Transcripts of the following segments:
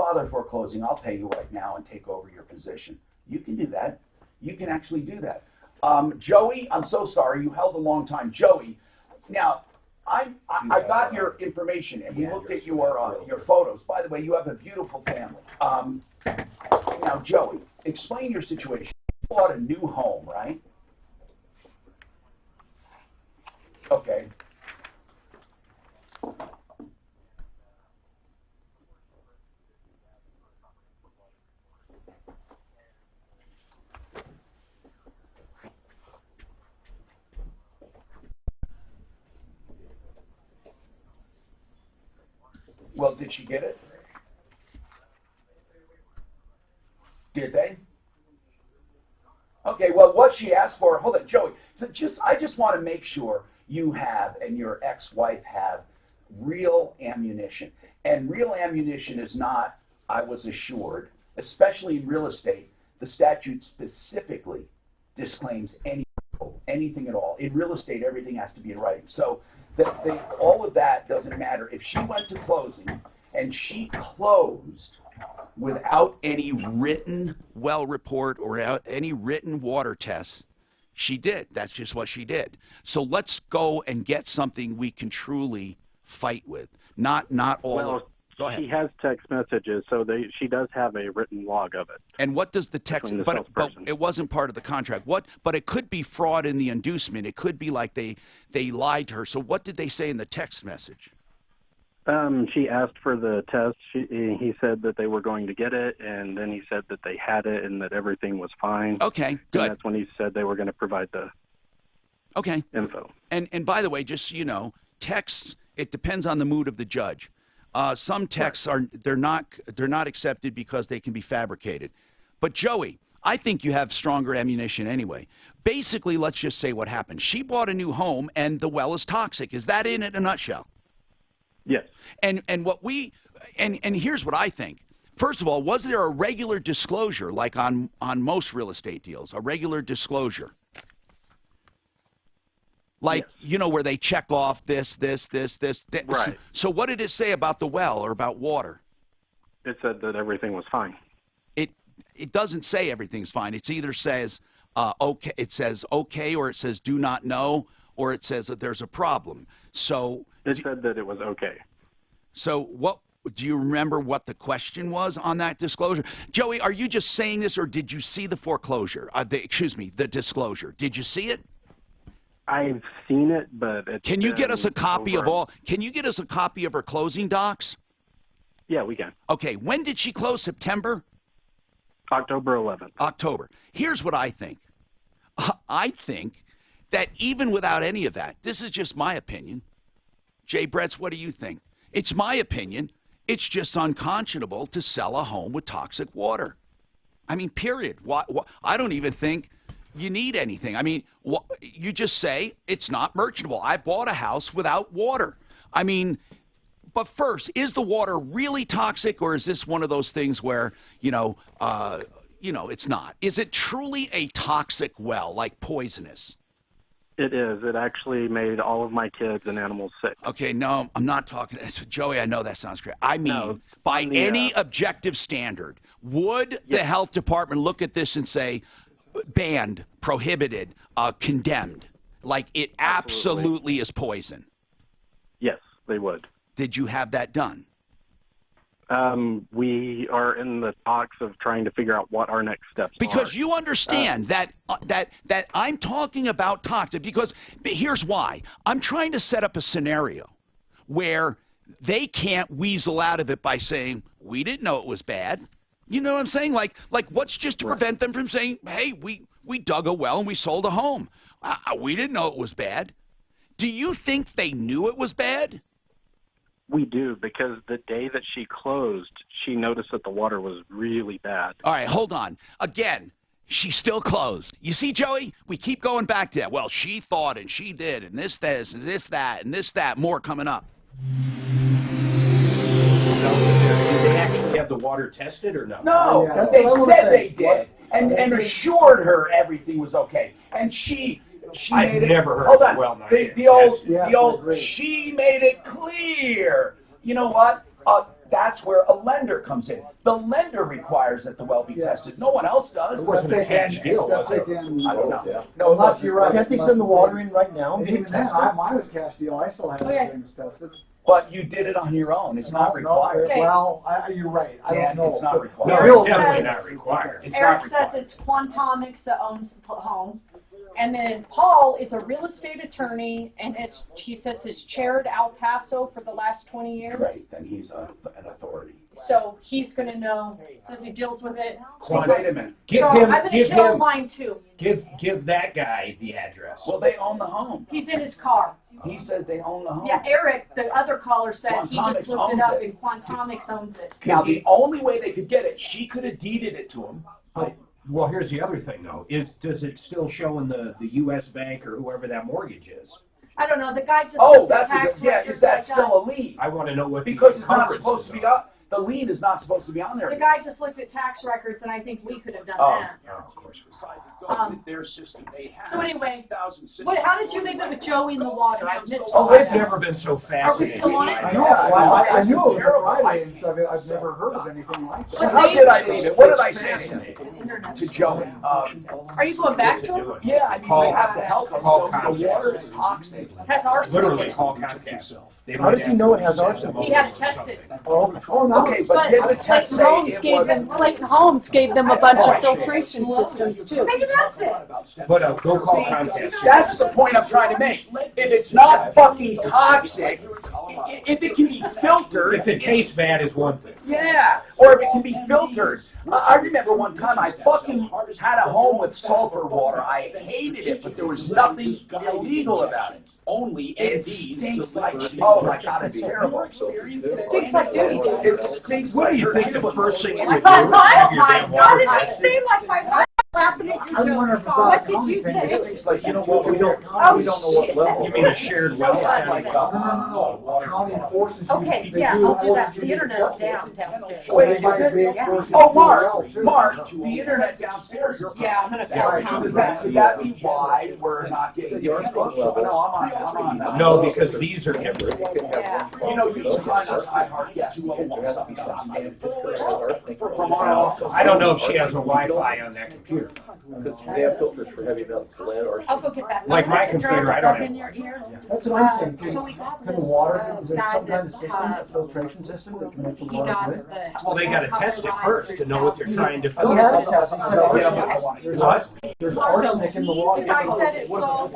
bother foreclosing? I'll pay you right now and take over your position. You can do that. You can actually do that. Joey, I'm so sorry. You held a long time. Joey, now, I got your information, and we looked at your photos. By the way, you have a beautiful family. Now, Joey, explain your situation. You bought a new home, right? Okay. Well, did she get it? Did they? Okay, well, what she asked for, hold on, Joey, so I just want to make sure you have and your ex-wife have real ammunition. And real ammunition is not, I was assured, especially in real estate, the statute specifically disclaims anything at all. In real estate, everything has to be in writing. So all of that doesn't matter. If she went to closing and she closed without any written well report or any written water tests, she did. That's just what she did. So let's go and get something we can truly fight with. Not all. Well, she has text messages, so she does have a written log of it. And what does the text? But it wasn't part of the contract. What? But it could be fraud in the inducement. It could be like they lied to her. So what did they say in the text message? She asked for the test. He said that they were going to get it, and then he said that they had it and that everything was fine. Okay, good. And that's when he said they were going to provide the info. And by the way, just so you know, texts, it depends on the mood of the judge. Some texts they're not accepted because they can be fabricated. But Joey, I think you have stronger ammunition anyway. Basically, let's just say what happened. She bought a new home and the well is toxic. Is that in a nutshell? Yes. And here's what I think. First of all, was there a regular disclosure like on most real estate deals? A regular disclosure? Like, yes. You know, where they check off this. Right. So what did it say about the well or about water? It said that everything was fine. It doesn't say everything's fine. It either says okay, it says okay, or it says do not know, or it says that there's a problem. So it said that it was okay. So what do you remember what the question was on that disclosure? Joey, are you just saying this, or did you see the foreclosure? The disclosure. Did you see it? I've seen it, but can you get us a copy of all? Can you get us a copy of her closing docs? Yeah, we can. Okay. When did she close? September? October 11th. October. Here's what I think. I think that even without any of that, this is just my opinion. Jay Bretz, what do you think? It's my opinion. It's just unconscionable to sell a home with toxic water. I mean, period. I don't even think you need anything. I mean, you just say it's not merchantable. I bought a house without water. I mean, but first, is the water really toxic, or is this one of those things where, it's not? Is it truly a toxic well, like poisonous? It is. It actually made all of my kids and animals sick. Okay, no, I'm not talking. Joey, I know that sounds great. I mean, by any objective standard, would the health department look at this and say, banned, prohibited, condemned, like it absolutely is poison? Yes, they would. Did you have that done? We are in the talks of trying to figure out what our next steps are. Because you understand that I'm talking about toxic, because here's why. I'm trying to set up a scenario where they can't weasel out of it by saying, we didn't know it was bad. You know what I'm saying? Like what's just to prevent them from saying, hey, we dug a well and we sold a home. We didn't know it was bad. Do you think they knew it was bad? We do, because the day that she closed, she noticed that the water was really bad. All right, hold on. Again, she's still closed. You see, Joey, we keep going back to that. Well, she thought and she did, and this, and this, that, and this, that, more coming up. So, did they actually have the water tested or no? No, they said they did, and assured her everything was okay. And she I've never heard hold of on. well The old, she made it clear. You know what? That's where a lender comes in. The lender requires that the well be tested. No one else does. It wasn't a cash deal, was it? I don't know. Yeah. No, Unless you're right. Can't they send the water in right now and And get it even then, tested? mine was cash deal, I still had everything tested. but you did it on your own. It's not required. Okay. Well, you're right, I And don't know. it's not But required. No, the Eric bill it's definitely says- not required. It's Eric not says required. it's Quantomics that owns the home. And then Paul is a real estate attorney, and he says has chaired El Paso for the last 20 years. Great, then he's an authority. So he's going to know, says he deals with it. So wait a minute. Give So him, I'm going give to kill him, line 2. give that guy the address. Well, they own the home. He's in his car. He said they own the home. Yeah, Eric, the other caller said he Quantomics just looked it owns up, it. and Quantomics owns it. Now, the only way they could get it, she could have deeded it to him. Well, here's the other thing, though. Does it still show in the U.S. bank or whoever that mortgage is? I don't know, the guy just Oh, looked at that's a tax good, yeah, records is that like still a lien? I want to know what Because the it's not encumbrances supposed to be are. up, the lien is not supposed to be on there. The guy just looked at tax records, and I think we could have done Oh. that. Oh, of course. Their system, they have. So anyway, how did you leave it with Joey in the water? I missed Oh, all they've that. never been so Are we fascinated. still on it? I know, Yeah, well, I it's knew it was terrible. a Friday and stuff, I've never heard of anything like So that. how did I leave it? What did I say to Joey? Are you going back to him? Yeah, I mean, we have to help them. Call So the Comcast. water is toxic. Has arsenic in Literally it. call Comcast. They How might does he have know to it has send arsenic? them He had over it or tested. something. Oh, no. Okay, but did the test say it was? Clayton Homes gave them a bunch of filtration systems too. Maybe that's it. But go call Comcast. That's the point I'm trying to make. If it's not fucking toxic, if it can be filtered. If it tastes bad is one thing. Yeah, or if it can be filtered. I remember one time I fucking had a home with sulfur water. I hated it, but there was nothing illegal about it. Only It MDs stinks like, deliver the oh my God, it's terrible. It stinks like duty. It stinks What like do you think her the shit first thing you Oh would do is have your damn water did I tested? say like my wife laughing at I your wonder if joke? it's on What a did county you thing. say? It stinks like, You know what, we don't Oh, know what shit. level. You mean a shared well? Yeah. like, No, county enforces you. Okay, they yeah, do I'll do that. enforce you The to internet's do down it. downstairs. So they Wait, might is be it? enforcing Oh, you Mark, well, too. Mark, the internet downstairs. Yeah, I'm gonna Yeah, call right. Comcast. Could that be why we're not getting the instructions? No, I'm on that. No, because these are different. Yeah. You know, you can find us iHeart, yes, 201 something, from our office. I don't know if she has a Wi-Fi on that computer. Because they have filters for heavy metals, lead, or. I'll go get that. Like my computer, I don't Plug in have your ear. That's what I'm saying. Can So we got can the this, water, is there guy some kind of that, system, a filtration system that can make the He water got good? the. Well, they gotta test it first to know what they're trying to. We had it tested. What? There's arsenic in the water. The guy said it sold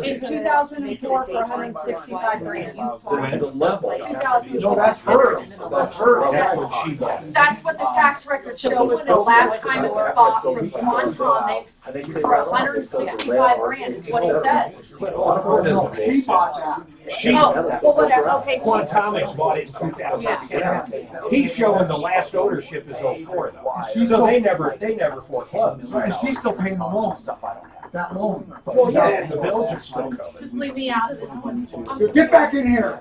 in 2004 for 165 grand. The level. 2004. No, that's her, that's her. That's what she got. That's what the tax records show was the last time it was bought from Quantomics for 165 grand is what he said. No, she bought that. Oh, well, whatever, okay. so- Quantomics bought it in 2010. He's showing the last ownership is 04 though. So they never foreclosed. And she's still paying the loan, that loan. Well, yeah, the bills are still coming. Just leave me out of this one. Get back in here.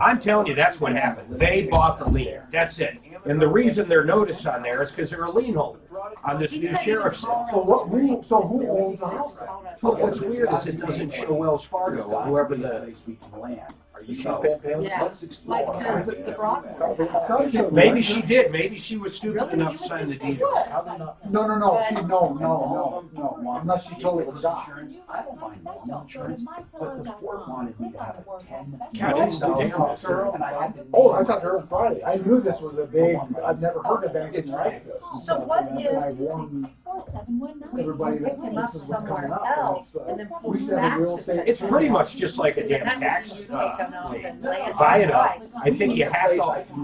I'm telling you, that's what happened. They bought the lien. That's it. And the reason they're noticed on there is because they're a lien holder on this new sheriff's sale. So who owns the house? So what's weird is it doesn't show Wells Fargo or whoever the. Yeah, like does the Broadway. Maybe she did. Maybe she was stupid enough to sign the deed. No, unless she totally forgot. I don't mind home insurance, but the court wanted me to have a 10. God, it's ridiculous. And I had to. Oh, I talked to her on Friday. I knew this was a big, I've never heard of anything like this. So what And I if warned we everybody that picked him up this is what's coming somewhere up. else And and then it's, pulled we him should have back a real to estate. It's pretty much just like a damn then tax. you take him out and land Buy it up. twice. I think you have to.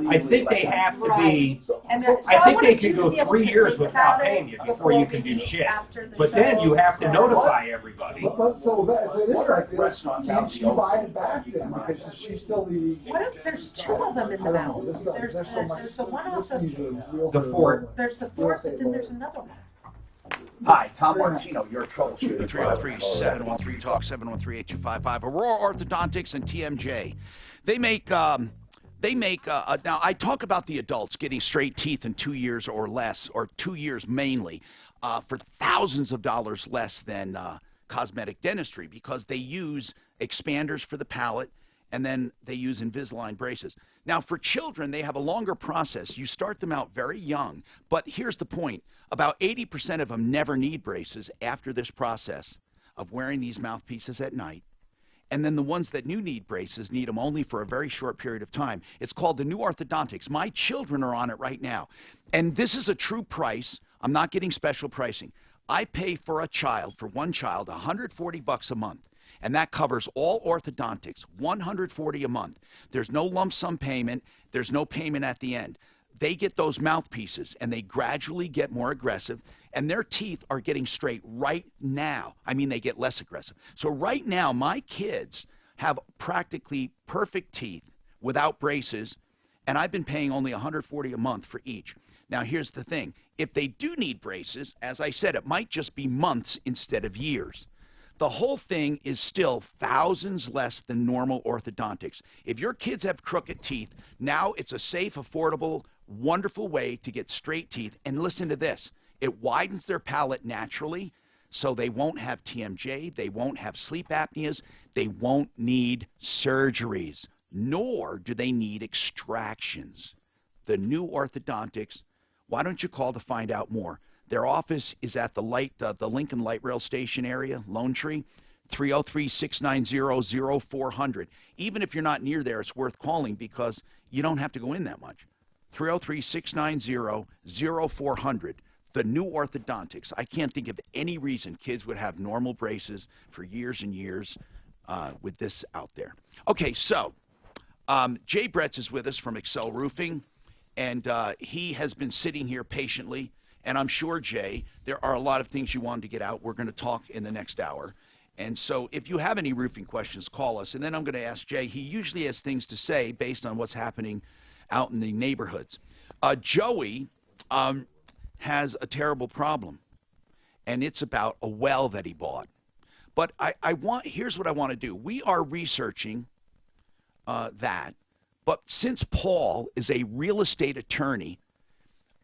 I think they have to be. And then- so I think they wanted could you to go be able 3 to years think without about paying it you before you can do we meet shit. after the But then show. you have to notify everybody. But so that, if it is like this, Restaurants can't out she the open. buy it back then? Because she's still the. What if there's two of them in I the don't know, mountains? this, There's there's so much. there's the one this off of, needs a real The good fort. lawyer. there's the fourth, but then there's another one. Hi, Tom Martino, your troubleshooter. 303-713-TALK, 713-8255. Aurora Orthodontics and TMJ. They make, now I talk about the adults getting straight teeth in 2 years or less, or 2 years mainly, for thousands of dollars less than cosmetic dentistry because they use expanders for the palate and then they use Invisalign braces. Now, for children, they have a longer process. You start them out very young, but here's the point. About 80% of them never need braces after this process of wearing these mouthpieces at night. And then the ones that do need braces need them only for a very short period of time. It's called the new orthodontics. My children are on it right now. And this is a true price. I'm not getting special pricing. I pay for a child, for one child, $140 a month. And that covers all orthodontics, $140 a month. There's no lump sum payment. There's no payment at the end. They get those mouthpieces, and they gradually get more aggressive, and their teeth are getting straight right now. I mean, they get less aggressive. So right now, my kids have practically perfect teeth without braces, and I've been paying only $140 a month for each. Now, here's the thing. If they do need braces, as I said, it might just be months instead of years. The whole thing is still thousands less than normal orthodontics. If your kids have crooked teeth, now it's a safe, affordable, wonderful way to get straight teeth. And listen to this. It widens their palate naturally, so they won't have TMJ, they won't have sleep apneas, they won't need surgeries, nor do they need extractions. The new orthodontics, why don't you call to find out more? Their office is at the Lincoln Light Rail Station area, Lone Tree, 303-690-0400. Even if you're not near there, it's worth calling because you don't have to go in that much. 303-690-0400. The new orthodontics. I can't think of any reason kids would have normal braces for years and years with this out there. Okay, so Jay Bretz is with us from Excel Roofing, and he has been sitting here patiently. And I'm sure, Jay, there are a lot of things you wanted to get out. We're going to talk in the next hour. And so if you have any roofing questions, call us. And then I'm going to ask Jay. He usually has things to say based on what's happening out in the neighborhoods. Joey has a terrible problem, and it's about a well that he bought. But here's what I want to do. We are researching that. But since Paul is a real estate attorney,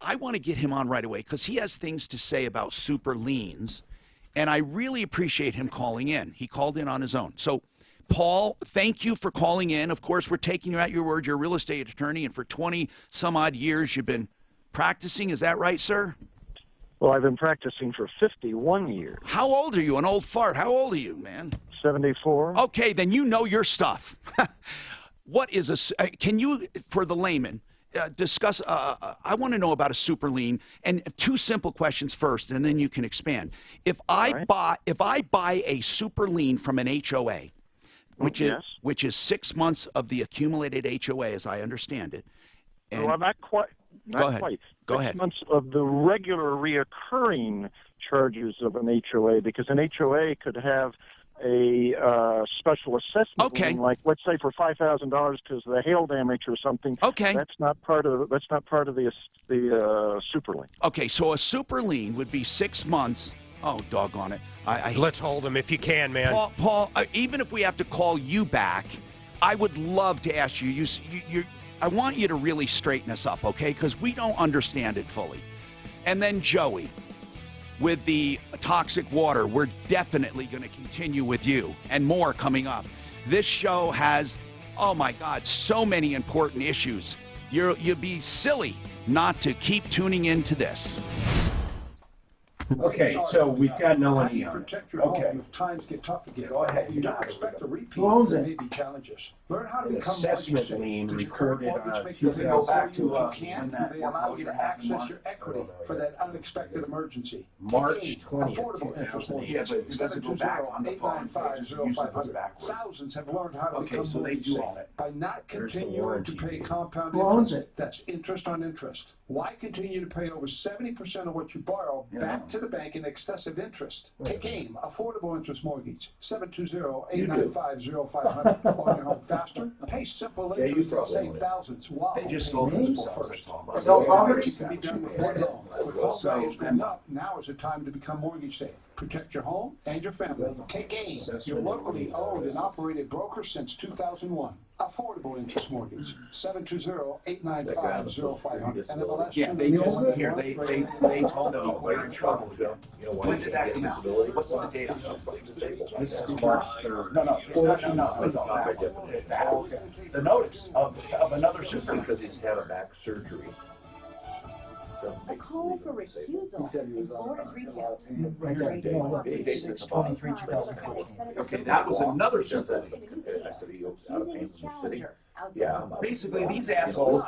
I want to get him on right away because he has things to say about super liens, and I really appreciate him calling in. He called in on his own. So, Paul, thank you for calling in. Of course, we're taking you at your word. You're a real estate attorney, and for 20-some-odd years you've been practicing. Is that right, sir? Well, I've been practicing for 51 years. How old are you? An old fart. How old are you, man? 74. Okay, then you know your stuff. What is can you, for the layman, discuss, I want to know about a super lien, and two simple questions first, and then you can expand. If I buy a super lien from an HOA, which is 6 months of the accumulated HOA, as I understand it. And well, not quite. Not quite. Go ahead. 6 months of the regular reoccurring charges of an HOA, because an HOA could have a special assessment lien, like let's say for $5,000 because of the hail damage or something. Okay. That's not part of the super lien. Okay, so a super lien would be 6 months. Oh, doggone it! Let's hold him if you can, man. Paul, even if we have to call you back, I would love to ask you. I want you to really straighten us up, okay? Because we don't understand it fully. And then Joey, with the toxic water, we're definitely going to continue with you and more coming up. This show has, oh my God, so many important issues. You'd be silly not to keep tuning into this. Okay, so we've got Melanie on. Protect your home if times get tough again. Go ahead. You don't expect a repeat. Who owns There it? may be challenges. Learn how to An become assessment mortgage lien safe. recorded You can go back to when you can. that They allow you to foreclosure access happened, your equity for that unexpected emergency. March Take 20th, affordable interest 2008. Yeah, but it doesn't go back on the phone. It just usually goes 895-0500. backwards. Thousands have learned how to Okay, become so they mortgage do safe own it. by not There's the continuing to warranty. pay compound Who owns interest. it? That's interest on interest. Why continue to pay over 70% of what you borrow back to the bank in excessive interest? Take AIM, Affordable Interest Mortgage, 720-895-0500. Own your home faster, pay simple interest, and save thousands. Wow. They just Pay sold AIM themselves. first. Sell property? It can be done before long. With home values going up, now is the time to become mortgage safe. Protect your home and your family. K-Game, your locally owned and operated broker since 2001. Affordable interest mortgage, 720-895-0500. And MLS. Yeah, they told me we're in trouble here. When did that come out? What's the date on this? This is March 3rd. No, the notice of another super. Because he's had a back surgery. A call for recusal in Florida's retail. Okay, that was another super. Yeah. Basically, these assholes,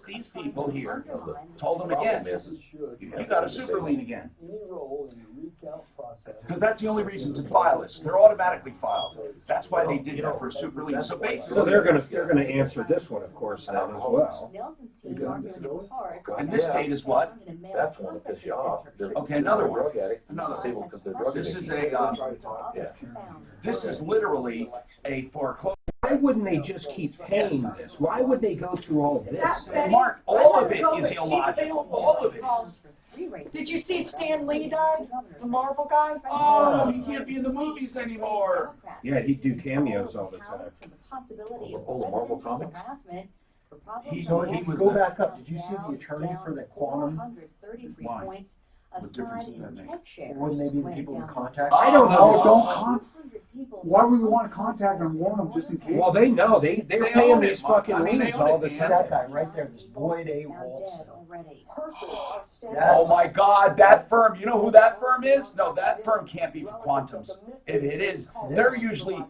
these people here, told them again, you got a super lien again. Because that's the only reason to file this. They're automatically filed. That's why they did that for a super lien. So basically, So they're gonna answer this one, of course, then as well. And this date is what? That's one that pisses you off. Okay, another one. Another. This is this is literally a foreclosure. Why wouldn't they just keep paying this? Why would they go through all this? Mark, all of it is illogical. All of it. Did you see Stan Lee died? The Marvel guy? Oh, he can't be in the movies anymore. Yeah, he'd do cameos all the time. Oh, the Marvel comics? So if you go back up, did you see the attorney for the quantum? Why? What difference does that make? Or maybe the people to contact? I don't know. Why would we want to contact and warn them just in case? Well, they know. They're paying these fucking liens all the time. That guy right there, this Boyd A. Wolf. Oh my God, that firm, you know who that firm is? No, that firm can't be for quantums. If it is, they're usually,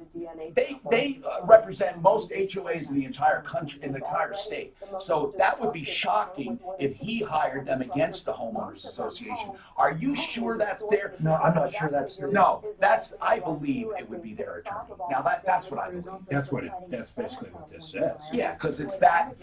they represent most HOAs in the entire country, in the entire state. So that would be shocking if he hired them against the homeowners association. Are you sure that's there? No, I'm not sure that's there. No, I believe it would be their attorney. Now that's what I believe. That's basically what this says. Yeah, because it's that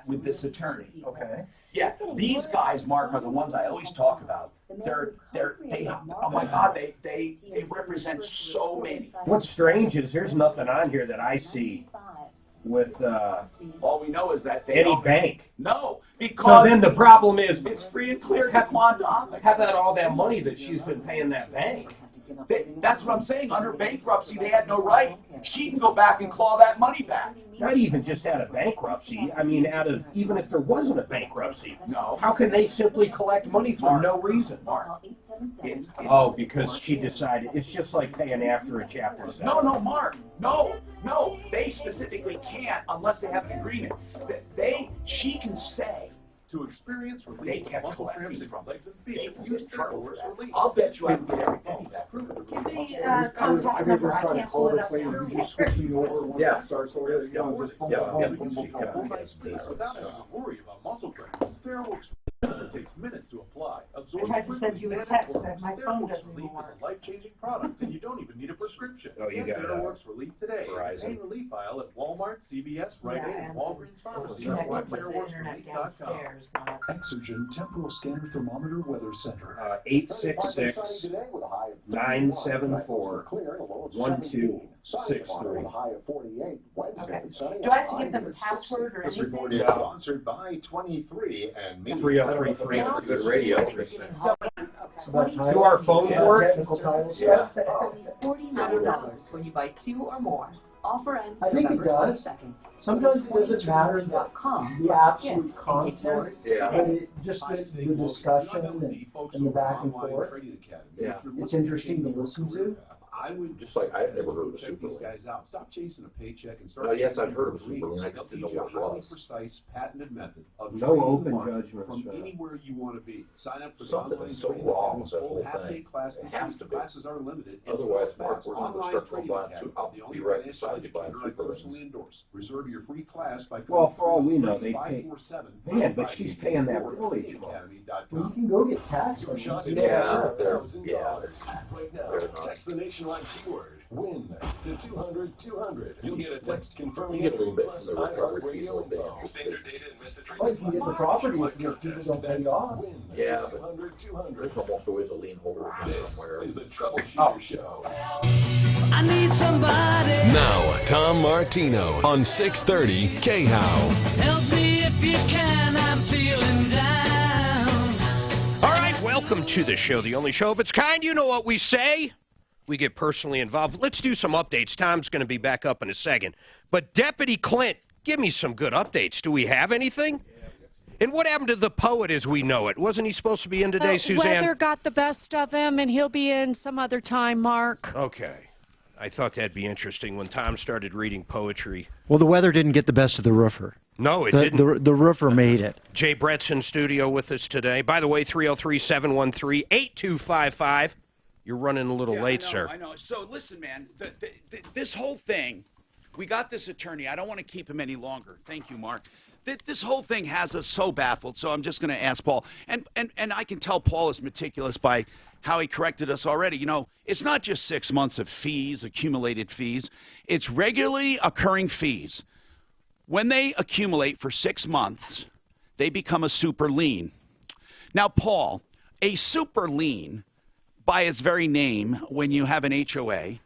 with this attorney. Okay. Yeah, these guys, Mark, are the ones I always talk about. They oh my God, they represent so many. What's strange is there's nothing on here that I see with all we know is that they any bank. No, because so then the problem is it's free and clear to quantum. How about all that money that she's been paying that bank? That's what I'm saying. Under bankruptcy, they had no right. She can go back and claw that money back. Not even just out of bankruptcy. I mean, even if there wasn't a bankruptcy. No. How can they simply collect money for no reason? Mark. Oh, because she decided. It's just like paying after a Chapter 7. No, Mark. No. They specifically can't unless they have an agreement. She can say. To experience relief, they kept muscle cramps collecting and legs and feet. Use Troubleshooter relief. I'll bet you I can get everything. Give me contact number. I can't pull it up now. You just switch me over once it starts over. Without having to worry about muscle cramps, TheraWorks takes minutes to apply. I tried to send you a text that my phone doesn't Relief work. is a life-changing product, and you don't even need a prescription. Oh, you Get got TheraWorks Relief today. Verizon. Pain relief aisle at Walmart, CVS, Rite Aid, and Walgreens pharmacies. Connected Or with the internet TheraWorksRelief.com. downstairs. Not Exergen Temporal Scanner Thermometer Weather Center. 866-974-1263. Okay. Do I have to give them a password or anything? Report is sponsored by 23 and me. 3033. That's good radio. Do our phones work? Yeah. $49 when you buy 2 or more. Offer ends I think it November does. 22nd. Sometimes it doesn't matter the absolute content, Yeah. but just the discussion and the back and forth. Yeah. It's interesting to listen to. I would Just like I've never heard of a check super these lien. guys out. Stop chasing a paycheck and start. Oh, yes, chasing I've heard of a degrees. super lien. I just They'll didn't know teach you what a it highly was. precise, patented method of No trading open the market judgment, from so. anywhere you want to be. Sign up for the Something online is so trading wrong academy's with that full whole half-day thing. class It this has week. to be. Classes are limited. and Otherwise, full Mark, fast. we're gonna Online start trading going academy, to- I'll the be only right financial beside you buying educator I super personally liens. endorse. Reserve your free class by Well, calling for all we know, they pay. 547. Man, but she's paying that bill each month. Well, you can go get taxed. Your shot at Yeah, $1,000 right now. Text the nationwide keyword WIN to 200-200. You'll get a text confirming You get a little bit plus from the recovery fees iHeartRadio thing. info. Standard data and message rates. Or you can get the property if your people don't pay you off. WIN Yeah, to but 200-200. there's almost always a lien holder This somewhere. is the Troubleshooter Show. I need somebody. Now, Tom Martino on 630 KHOW. Help me if you can, I'm feeling down. All right, welcome Welcome to the show, the only show of its kind. You know what we say. We get personally involved. Let's do some updates. Tom's going to be back up in a second. But Deputy Clint, give me some good updates. Do we have anything? And what happened to the poet as we know it? Wasn't he supposed to be in today, Suzanne? Weather got the best of him, and he'll be in some other time, Mark. Okay. I thought that'd be interesting when Tom started reading poetry. Well, the weather didn't get the best of the roofer. No, it didn't. The roofer made it. Jay Brett's in studio with us today. By the way, 303-713-8255. You're running a little late, sir. I know. So listen, man, this whole thing, we got this attorney. I don't want to keep him any longer. Thank you, Mark. This whole thing has us so baffled, so I'm just going to ask Paul. And I can tell Paul is meticulous by how he corrected us already. You know, it's not just 6 months of fees, accumulated fees. It's regularly occurring fees. When they accumulate for 6 months, they become a super lien. Now, Paul, a super lien, by its very name, when you have an HOA,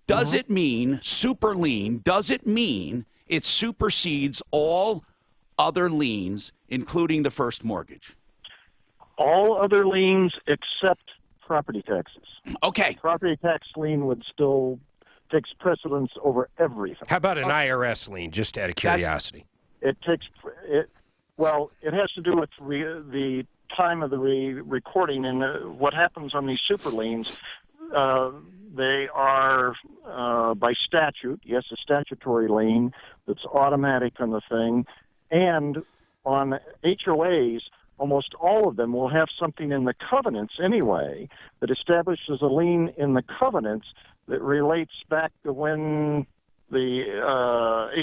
does it mean, super lien, does it mean it supersedes all other liens, including the first mortgage? All other liens except property taxes. Okay. Property tax lien would still takes precedence over everything. How about an IRS lien, just out of curiosity? It has to do with the time of the recording, and what happens on these super liens. They are, by statute, yes, a statutory lien that's automatic on the thing, and on HOAs, almost all of them will have something in the covenants anyway that establishes a lien in the covenants that relates back to when the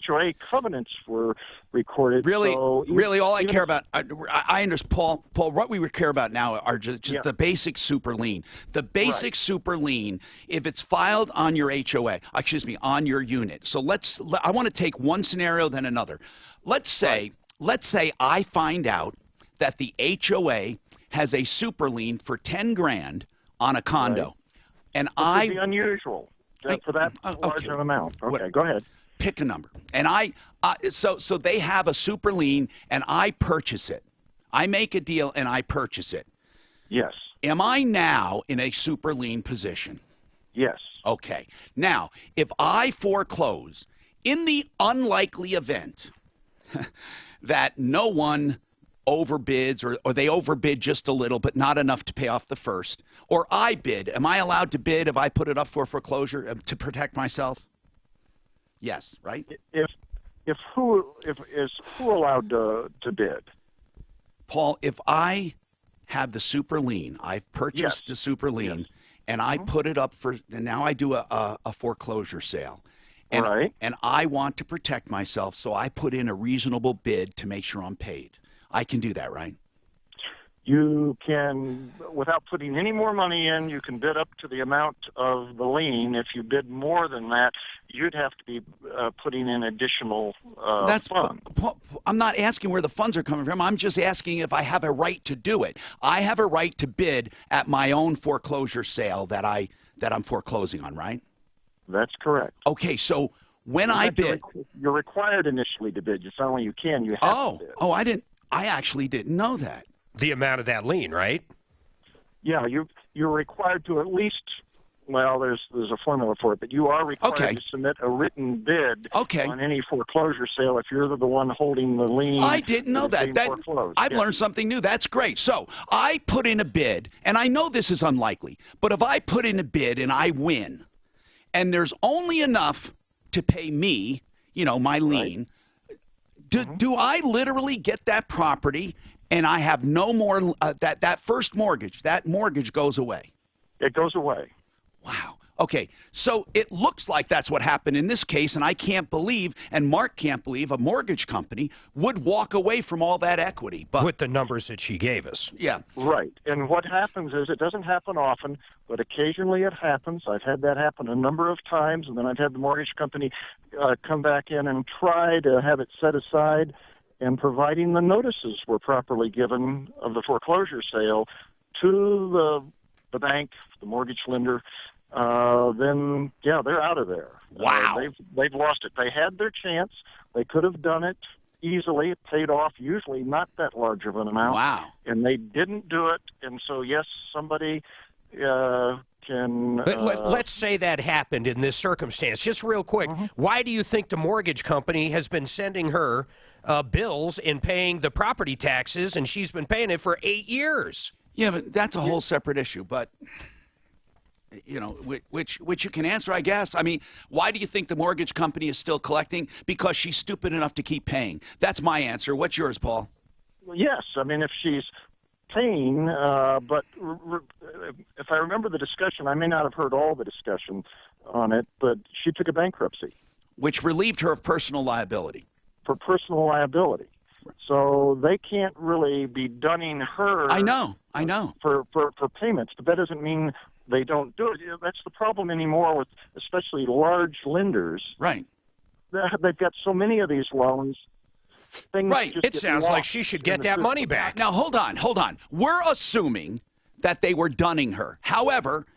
HOA covenants were recorded. Really, so really, all I care about, I understand, Paul, what we care about now are just the basic super lien. The basic super lien, if it's filed on your HOA, on your unit. So I want to take one scenario, then another. Let's say I find out that the HOA has a super lien for 10 grand on a condo. And it would be unusual for that large an amount. Okay, go ahead. Pick a number. And so they have a super lien, and I purchase it. I make a deal, and I purchase it. Yes. Am I now in a super lien position? Yes. Okay. Now, if I foreclose, in the unlikely event that no one overbids or they overbid just a little but not enough to pay off the first, or I bid, am I allowed to bid if I put it up for foreclosure to protect myself? Yes, right? Who allowed to bid? Paul, if I have the super lien, I've purchased the super lien, and I put it up and now I do a foreclosure sale. And, and I want to protect myself, so I put in a reasonable bid to make sure I'm paid. I can do that, right? You can, without putting any more money in, you can bid up to the amount of the lien. If you bid more than that, you'd have to be putting in additional funds. I'm not asking where the funds are coming from. I'm just asking if I have a right to do it. I have a right to bid at my own foreclosure sale that I'm foreclosing on, right? That's correct. Okay, so when I bid, you're required initially to bid. It's not only you can, you have to bid. I actually didn't know that. The amount of that lien, right? Yeah, you're required to at least. Well, there's a formula for it, but you are required to submit a written bid on any foreclosure sale if you're the one holding the lien. I didn't know that. I've learned something new. That's great. So I put in a bid, and I know this is unlikely, but if I put in a bid and I win, and there's only enough to pay me, my lien, do I literally get that property and I have no more, that first mortgage, that mortgage goes away? It goes away. Wow. Okay, so it looks like that's what happened in this case, and I can't believe, and Mark can't believe, a mortgage company would walk away from all that equity. But with the numbers that she gave us. Yeah. Right. And what happens is, it doesn't happen often, but occasionally it happens. I've had that happen a number of times, and then I've had the mortgage company come back in and try to have it set aside, and providing the notices were properly given of the foreclosure sale to the bank, the mortgage lender, then they're out of there. Wow. They've lost it. They had their chance. They could have done it easily. It paid off, usually not that large of an amount. Wow. And they didn't do it. And so, yes, somebody can... let's say that happened in this circumstance. Just real quick, why do you think the mortgage company has been sending her bills and paying the property taxes, and she's been paying it for 8 years? Yeah, but that's a whole separate issue. But, you know, which you can answer, I guess. I mean, why do you think the mortgage company is still collecting? Because she's stupid enough to keep paying. That's my answer. What's yours, Paul? Yes. I mean, if she's paying, but if I remember the discussion, I may not have heard all the discussion on it, but she took a bankruptcy. Which relieved her of personal liability. For personal liability. So they can't really be dunning her. I know. For payments, but that doesn't mean they don't do it. That's the problem anymore with especially large lenders. Right. They've got so many of these loans. Right. It sounds like she should get that money back. Now, hold on. We're assuming that they were dunning her. However,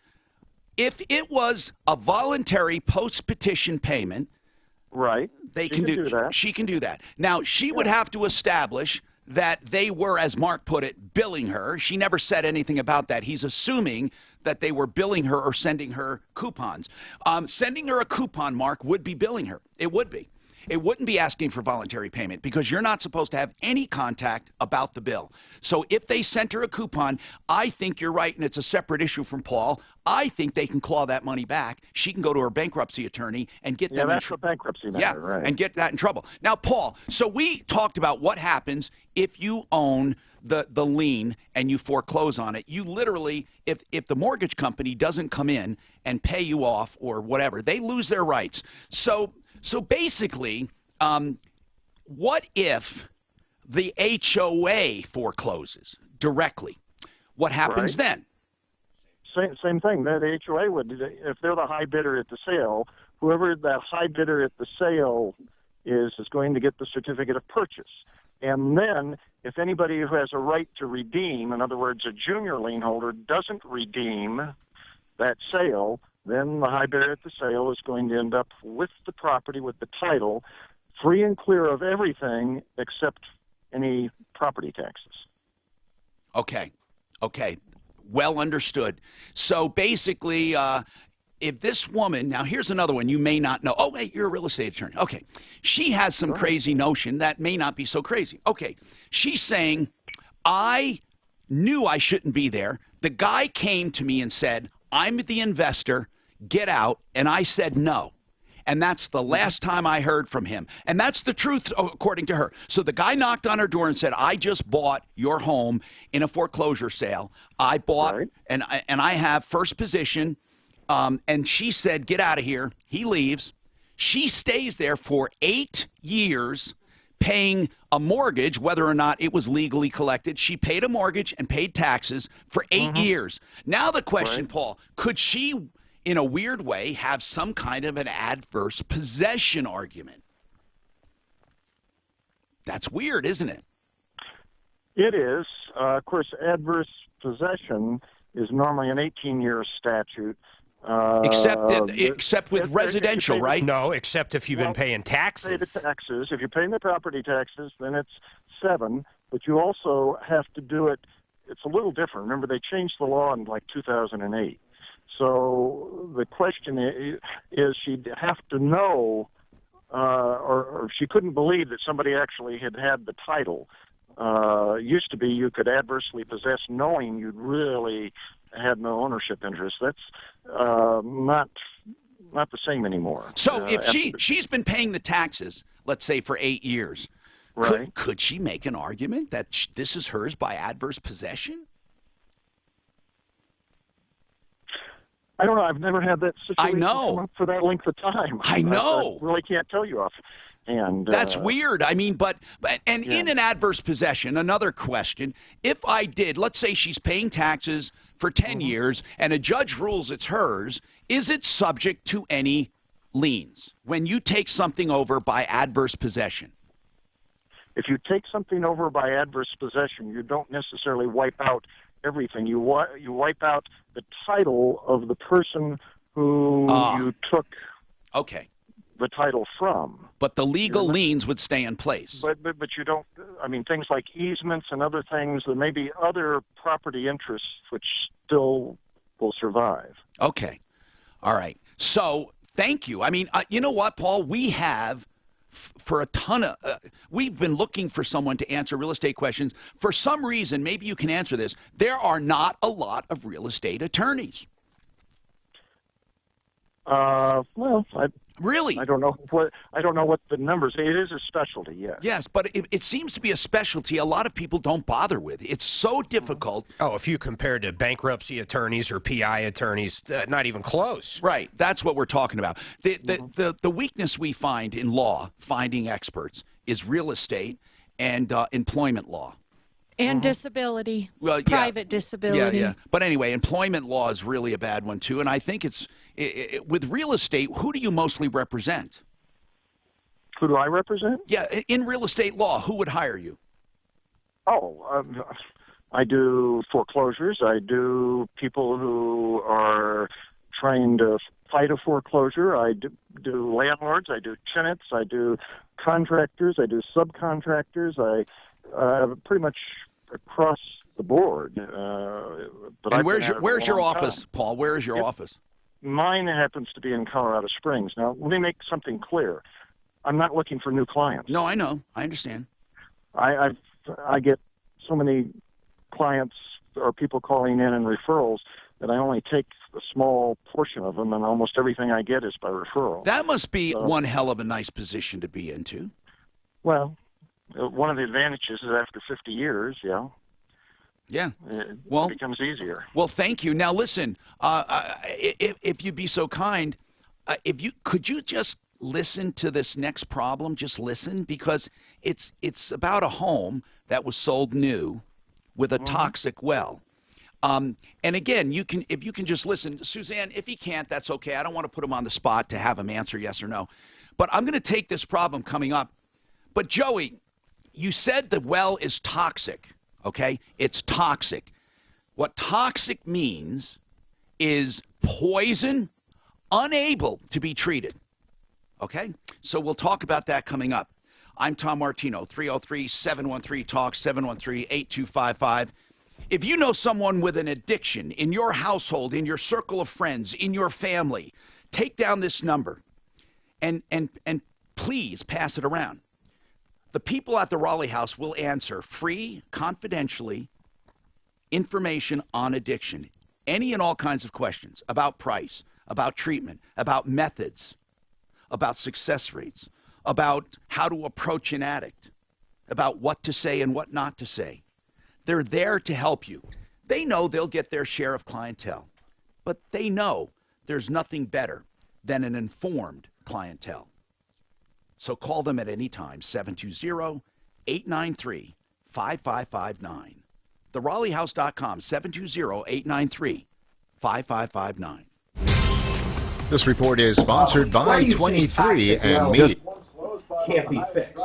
if it was a voluntary post-petition payment, right, she can do that. She can do that. Now, she would have to establish that they were, as Mark put it, billing her. She never said anything about that. He's assuming that they were billing her or sending her coupons. Sending her a coupon, Mark, would be billing her. It would be. It wouldn't be asking for voluntary payment because you're not supposed to have any contact about the bill. So if they sent her a coupon, I think you're right, and it's a separate issue from Paul. I think they can claw that money back. She can go to her bankruptcy attorney and get them that's a bankruptcy matter, right. And get that in trouble. Now, Paul, so we talked about what happens if you own the lien and you foreclose on it. You literally, if the mortgage company doesn't come in and pay you off or whatever, they lose their rights. So basically, what if the HOA forecloses directly? What happens then? Same thing. The HOA would, if they're the high bidder at the sale, whoever that high bidder at the sale is going to get the certificate of purchase. And then, if anybody who has a right to redeem, in other words, a junior lien holder, doesn't redeem that sale, then the high bidder at the sale is going to end up with the property, with the title, free and clear of everything except any property taxes. Okay. Well understood. So basically, if this woman, now here's another one you may not know. Oh, wait, you're a real estate attorney. Okay. She has some crazy notion that may not be so crazy. Okay. She's saying, I knew I shouldn't be there. The guy came to me and said, I'm the investor, get out, and I said no. And that's the last time I heard from him. And that's the truth, according to her. So the guy knocked on her door and said, I just bought your home in a foreclosure sale. I bought, and I have first position. And she said, get out of here. He leaves. She stays there for 8 years paying a mortgage, whether or not it was legally collected. She paid a mortgage and paid taxes for 8 years. Now the question, Paul, could she, in a weird way, have some kind of an adverse possession argument? That's weird, isn't it? It is. Of course, adverse possession is normally an 18-year statute. Except with residential, right? No, except if you've been paying taxes. Pay the taxes. If you're paying the property taxes, then it's 7. But you also have to do it. It's a little different. Remember, they changed the law in like 2008. So the question is she'd have to know, or she couldn't believe that somebody actually had the title. Used to be you could adversely possess knowing you'd really had no ownership interest. That's not the same anymore. So if she's been paying the taxes, let's say for 8 years, could she make an argument that this is hers by adverse possession? I don't know. I've never had that situation come up for that length of time. I know. I really can't tell you off. And that's weird. I mean, in an adverse possession, another question, if I did, let's say she's paying taxes for 10 years and a judge rules it's hers, is it subject to any liens when you take something over by adverse possession? If you take something over by adverse possession, you don't necessarily wipe out everything. You wipe out the title of the person who you took. Okay. the title from. But the legal liens would stay in place. But you don't, I mean, things like easements and other things, there may be other property interests which still will survive. Okay. All right. So, thank you. I mean, you know what, Paul? We have, for a ton of, we've been looking for someone to answer real estate questions. For some reason, maybe you can answer this, there are not a lot of real estate attorneys. Well, really, I don't know what the numbers. It is a specialty, yes. Yes, but it seems to be a specialty a lot of people don't bother with. It's so difficult. Oh, if you compare to bankruptcy attorneys or PI attorneys, not even close. Right, that's what we're talking about. The weakness we find in law, finding experts, is real estate and employment law. And disability, well, private disability. Yeah. But anyway, employment law is really a bad one, too. And I think with real estate, who do you mostly represent? Who do I represent? Yeah, in real estate law, who would hire you? Oh, I do foreclosures. I do people who are trying to fight a foreclosure. I do landlords. I do tenants. I do contractors. I do subcontractors. I pretty much across the board. But and where's your office, Paul? Where is your office? Mine happens to be in Colorado Springs. Now, let me make something clear. I'm not looking for new clients. No, I know. I understand. I get so many clients or people calling in and referrals that I only take a small portion of them, and almost everything I get is by referral. That must be one hell of a nice position to be into. Well, one of the advantages is after 50 years, yeah, it becomes easier. Well, thank you. Now, listen, if you'd be so kind, could you just listen to this next problem? Just listen, because it's about a home that was sold new with a toxic well. And again, if you can just listen, Suzanne. If he can't, that's okay. I don't want to put him on the spot to have him answer yes or no. But I'm going to take this problem coming up. But Joey, you said the well is toxic, okay? It's toxic. What toxic means is poison, unable to be treated, okay? So we'll talk about that coming up. I'm Tom Martino, 303-713-TALK, 713-8255. If you know someone with an addiction in your household, in your circle of friends, in your family, take down this number and please pass it around. The people at the Raleigh House will answer free, confidentially, information on addiction. Any and all kinds of questions about price, about treatment, about methods, about success rates, about how to approach an addict, about what to say and what not to say. They're there to help you. They know they'll get their share of clientele, but they know there's nothing better than an informed clientele. So call them at any time, 720-893-5559. TheRaleighHouse.com, 720-893-5559. This report is sponsored by 23 and Me. Can't be fixed.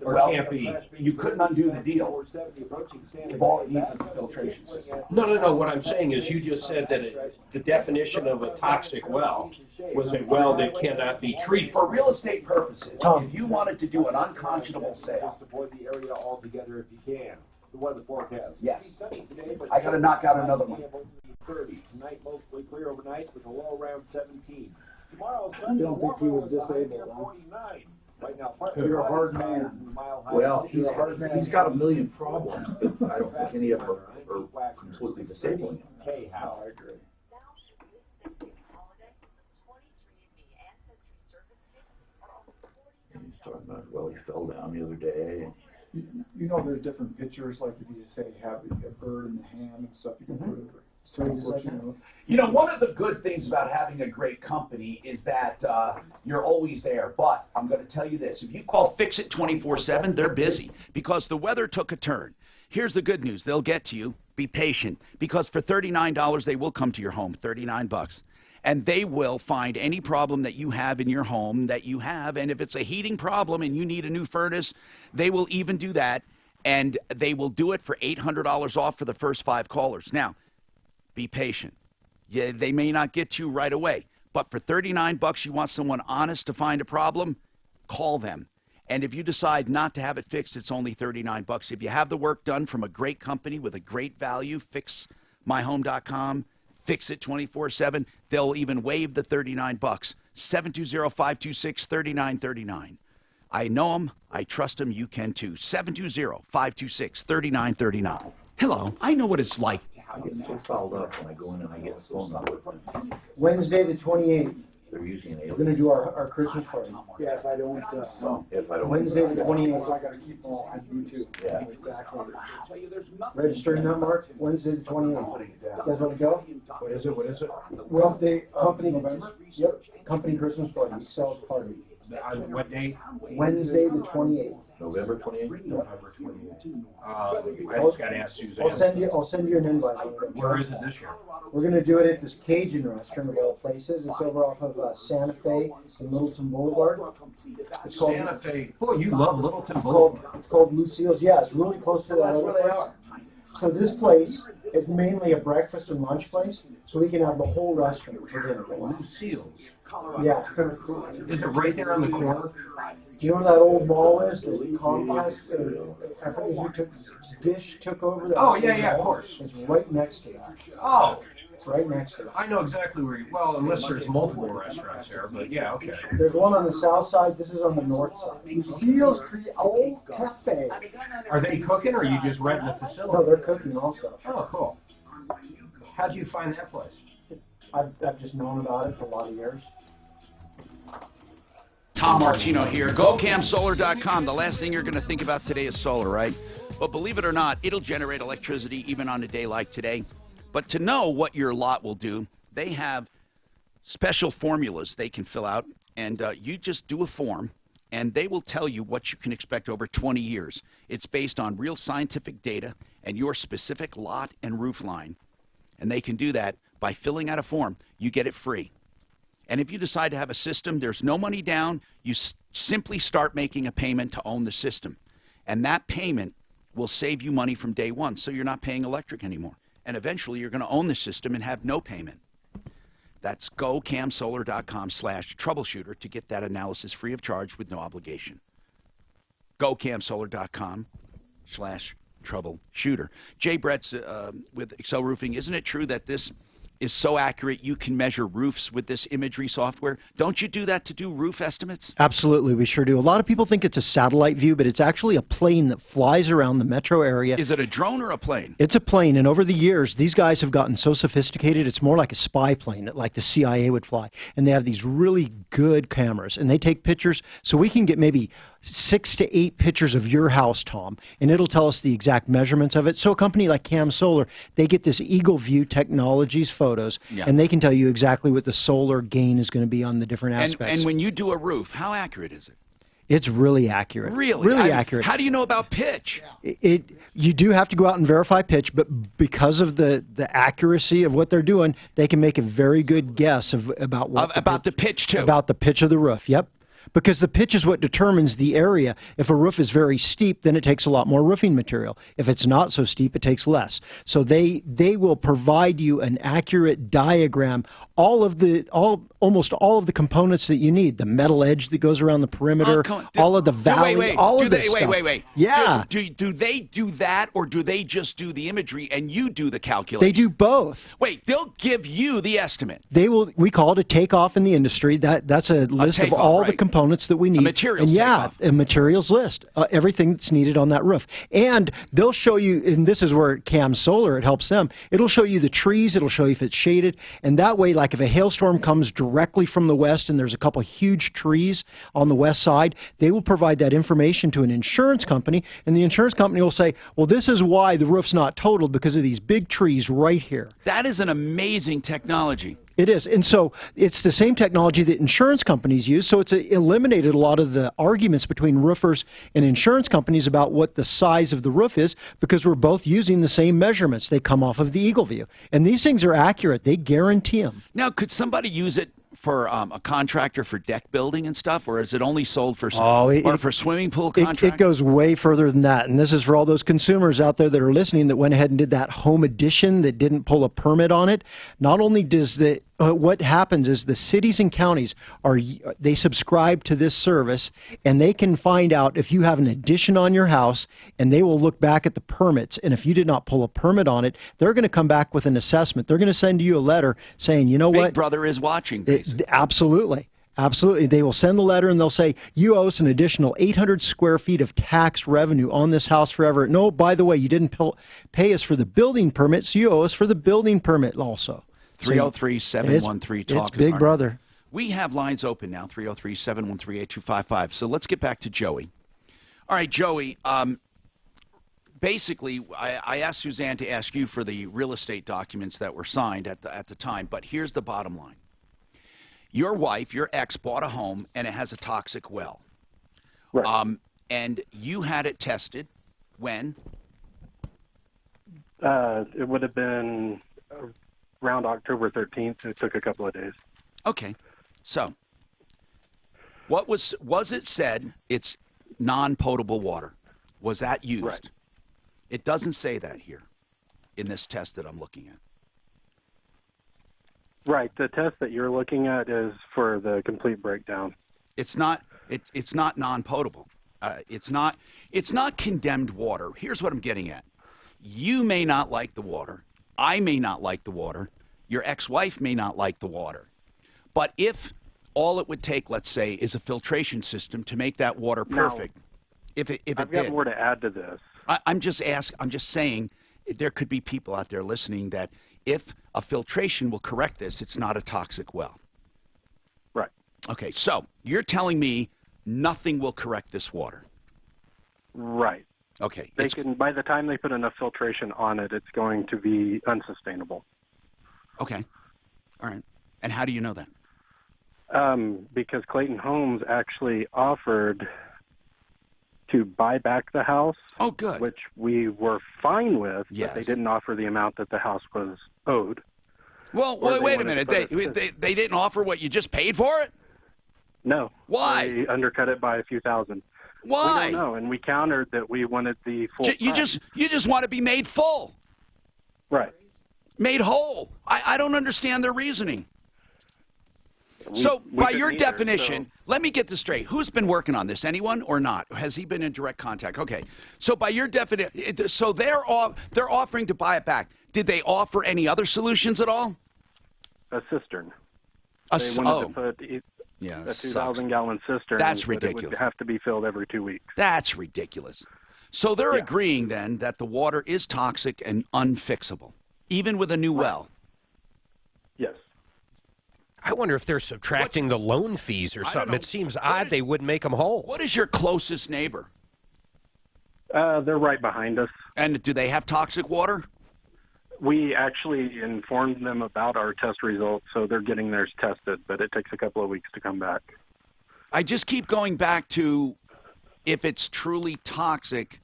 Or can't be. You couldn't undo the deal. If all it needs is a filtration system. No. What I'm saying is you just said that the definition of a toxic well was a well that cannot be treated. For real estate purposes, if you wanted to do an unconscionable sale. Avoid the area altogether if you can. The weather forecast. Yes. I got to knock out another one. 30. Tonight mostly clear overnight with a low around 17. Tomorrow, I don't think he was disabled, huh? 49. Right now, You're a hard man. Well, he's a hard man. He's got a million problems, but I don't think any of them are completely disabling him. K-How. I agree. He's talking about, well, he fell down the other day. You know, there's different pictures, like if you say have a bird in the hand and stuff, you can put it. You know, one of the good things about having a great company is that you're always there. But I'm going to tell you this. If you call Fix It 24/7, they're busy because the weather took a turn. Here's the good news. They'll get to you. Be patient, because for $39, they will come to your home, $39. And they will find any problem that you have in your home that you have. And if it's a heating problem and you need a new furnace, they will even do that. And they will do it for $800 off for the first 5 callers. Now, be patient. Yeah, they may not get to you right away, But for 39 bucks, you want someone honest to find a problem, call them. And if you decide not to have it fixed, it's only 39 bucks. If you have the work done from a great company with a great value, fixmyhome.com, fix it 24/7, they'll even waive the 39 bucks. 720-526-3939. I know them. I trust them. You can too. 720-526-3939. Hello. I know what it's like. I get so fouled up when I go in and I get a phone number. Wednesday the 28th. They're using an We're going to do our Christmas party. Yeah, if I don't, Wednesday the 28th. I gotta keep all, I do too. Yeah. Exactly. Registering that, Mark, Wednesday the 28th. You guys want to go? What is it? What is it? Wednesday, company, yep, company Christmas party, sales party. On what day? Wednesday the 28th. November 28th? November 28th. I just got to ask Suzanne. I'll send you an invite. Where is it this year? We're going to do it at this Cajun restaurant of all places. It's over off of Santa Fe and Littleton Boulevard. It's called Santa Fe. Boy, you love Littleton Boulevard. It's called Lucille's. Yeah, it's really close to that other place. So this place is mainly a breakfast and lunch place, so we can have the whole restaurant for dinner. Lucille's. Yeah. Is it right there on the corner? Do you know where that old mall is? The complex? Dish took over. Oh, yeah, of course. It's right next to that. Oh. It's right next to it. I know exactly where you, well, unless there's multiple restaurants there, but yeah, okay. There's one on the south side, this is on the north side. Lucille's Creole Cafe. Are they cooking, or are you just renting the facility? No, they're cooking also. Oh, cool. How'd you find that place? I've just known about it for a lot of years. Tom Martino here. GoCamSolar.com. The last thing you're going to think about today is solar, right? But believe it or not, it'll generate electricity even on a day like today. But to know what your lot will do, they have special formulas they can fill out, and you just do a form, and they will tell you what you can expect over 20 years. It's based on real scientific data and your specific lot and roof line, and they can do that by filling out a form. You get it free. And if you decide to have a system, there's no money down. You simply start making a payment to own the system, and that payment will save you money from day one, so you're not paying electric anymore. And eventually, you're going to own the system and have no payment. That's GoCamSolar.com/troubleshooter to get that analysis free of charge with no obligation. GoCamSolar.com/troubleshooter. Jay Brett's with Excel Roofing. Isn't it true that this is so accurate you can measure roofs with this imagery software? Don't you do that to do roof estimates? Absolutely, we sure do. A lot of people think it's a satellite view, but it's actually a plane that flies around the metro area. Is it a drone or a plane? It's a plane, and over the years, these guys have gotten so sophisticated, it's more like a spy plane that like the CIA would fly. And they have these really good cameras, and they take pictures, so we can get maybe 6 to 8 pictures of your house, Tom, and it'll tell us the exact measurements of it. So a company like Cam Solar, they get this Eagle View Technologies photos, and they can tell you exactly what the solar gain is going to be on the different aspects. And when you do a roof, how accurate is it? It's really accurate. Really accurate. How do you know about pitch? You do have to go out and verify pitch, but because of the accuracy of what they're doing, they can make a very good guess about the pitch too. About the pitch of the roof. Yep. Because the pitch is what determines the area. If a roof is very steep, then it takes a lot more roofing material. If it's not so steep, it takes less. So they will provide you an accurate diagram, almost all of the components that you need, the metal edge that goes around the perimeter, all of the valley, all of this stuff. Wait. Yeah. Do they do that, or do they just do the imagery and you do the calculation? They do both. Wait, they'll give you the estimate. They will. We call it a takeoff in the industry. That's a list of all the components that we need. A materials takeoff. A materials list. Everything that's needed on that roof. And they'll show you, and this is where Cam Solar, it helps them, it'll show you the trees, it'll show you if it's shaded, and that way, like if a hailstorm comes directly from the west and there's a couple huge trees on the west side, they will provide that information to an insurance company, and the insurance company will say, well, this is why the roof's not totaled, because of these big trees right here. That is an amazing technology. It is. And so it's the same technology that insurance companies use. So it's eliminated a lot of the arguments between roofers and insurance companies about what the size of the roof is, because we're both using the same measurements. They come off of the Eagle View. And these things are accurate. They guarantee them. Now, could somebody use it for a contractor for deck building and stuff, or is it only sold for for swimming pool contractors? It goes way further than that, and this is for all those consumers out there that are listening that went ahead and did that home edition that didn't pull a permit on it. Not only does what happens is the cities and counties they subscribe to this service, and they can find out if you have an addition on your house, and they will look back at the permits, and if you did not pull a permit on it, they're going to come back with an assessment. They're going to send you a letter saying, you know what? Big Brother is watching, basically. Absolutely. Absolutely. They will send the letter and they'll say, you owe us an additional 800 square feet of tax revenue on this house forever. No, by the way, you didn't pay us for the building permit, so you owe us for the building permit also. 303-713-TALK. It's Big Brother. We have lines open now, 303-713-8255. So let's get back to Joey. All right, Joey, basically, I asked Suzanne to ask you for the real estate documents that were signed at the time, but here's the bottom line. Your wife, your ex, bought a home, and it has a toxic well. Right. And you had it tested when? It would have been around October 13th. It took a couple of days. Okay. So, was it said it's non-potable water? Was that used? Right. It doesn't say that here in this test that I'm looking at. Right. The test that you're looking at is for the complete breakdown. It's not. It's not non-potable. It's not condemned water. Here's what I'm getting at. You may not like the water. I may not like the water. Your ex-wife may not like the water. But if all it would take, let's say, is a filtration system to make that water perfect, now, I've got more to add to this. I'm just saying there could be people out there listening that if a filtration will correct this, it's not a toxic well. Right. Okay, so you're telling me nothing will correct this water. Right. Okay. By the time they put enough filtration on it, it's going to be unsustainable. Okay. All right. And how do you know that? Because Clayton Homes actually offered to buy back the house. Oh, good. Which we were fine with, yes. But they didn't offer the amount that the house was owed. Well, wait a minute. They didn't offer what you just paid for it? No. Why? They undercut it by a few thousand. Why? We don't know, and we countered that we wanted the full price. You just want to be made full. Right. Made whole. I don't understand their reasoning. So, by your definition, let me get this straight. Who's been working on this? Anyone or not? Has he been in direct contact? Okay. So, by your definition, so they're offering to buy it back. Did they offer any other solutions at all? A cistern. They wanted to put a 2,000-gallon cistern. That's ridiculous. But it would have to be filled every 2 weeks. That's ridiculous. So they're agreeing then that the water is toxic and unfixable, even with a new well. Yes. I wonder if they're subtracting the loan fees or something. It seems odd they wouldn't make them whole. What is your closest neighbor? They're right behind us. And do they have toxic water? We actually informed them about our test results, so they're getting theirs tested, but it takes a couple of weeks to come back. I just keep going back to if it's truly toxic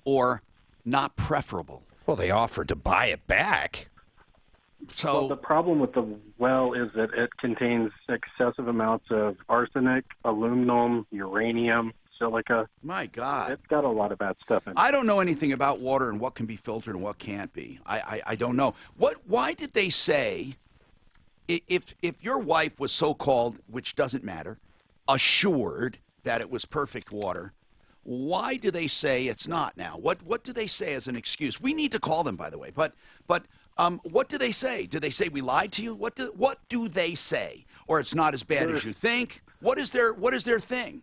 or not preferable. Well, they offered to buy it back. So well, the problem with the well is that it contains excessive amounts of arsenic, aluminum, uranium, silica. My God. It's got a lot of bad stuff in it. I don't know anything about water and what can be filtered and what can't be. I don't know. Why did they say, if your wife was so-called, which doesn't matter, assured that it was perfect water, why do they say it's not now? What do they say as an excuse? We need to call them, by the way. But what do they say? Do they say we lied to you? What do they say? Or it's not as bad as you think? What is their thing?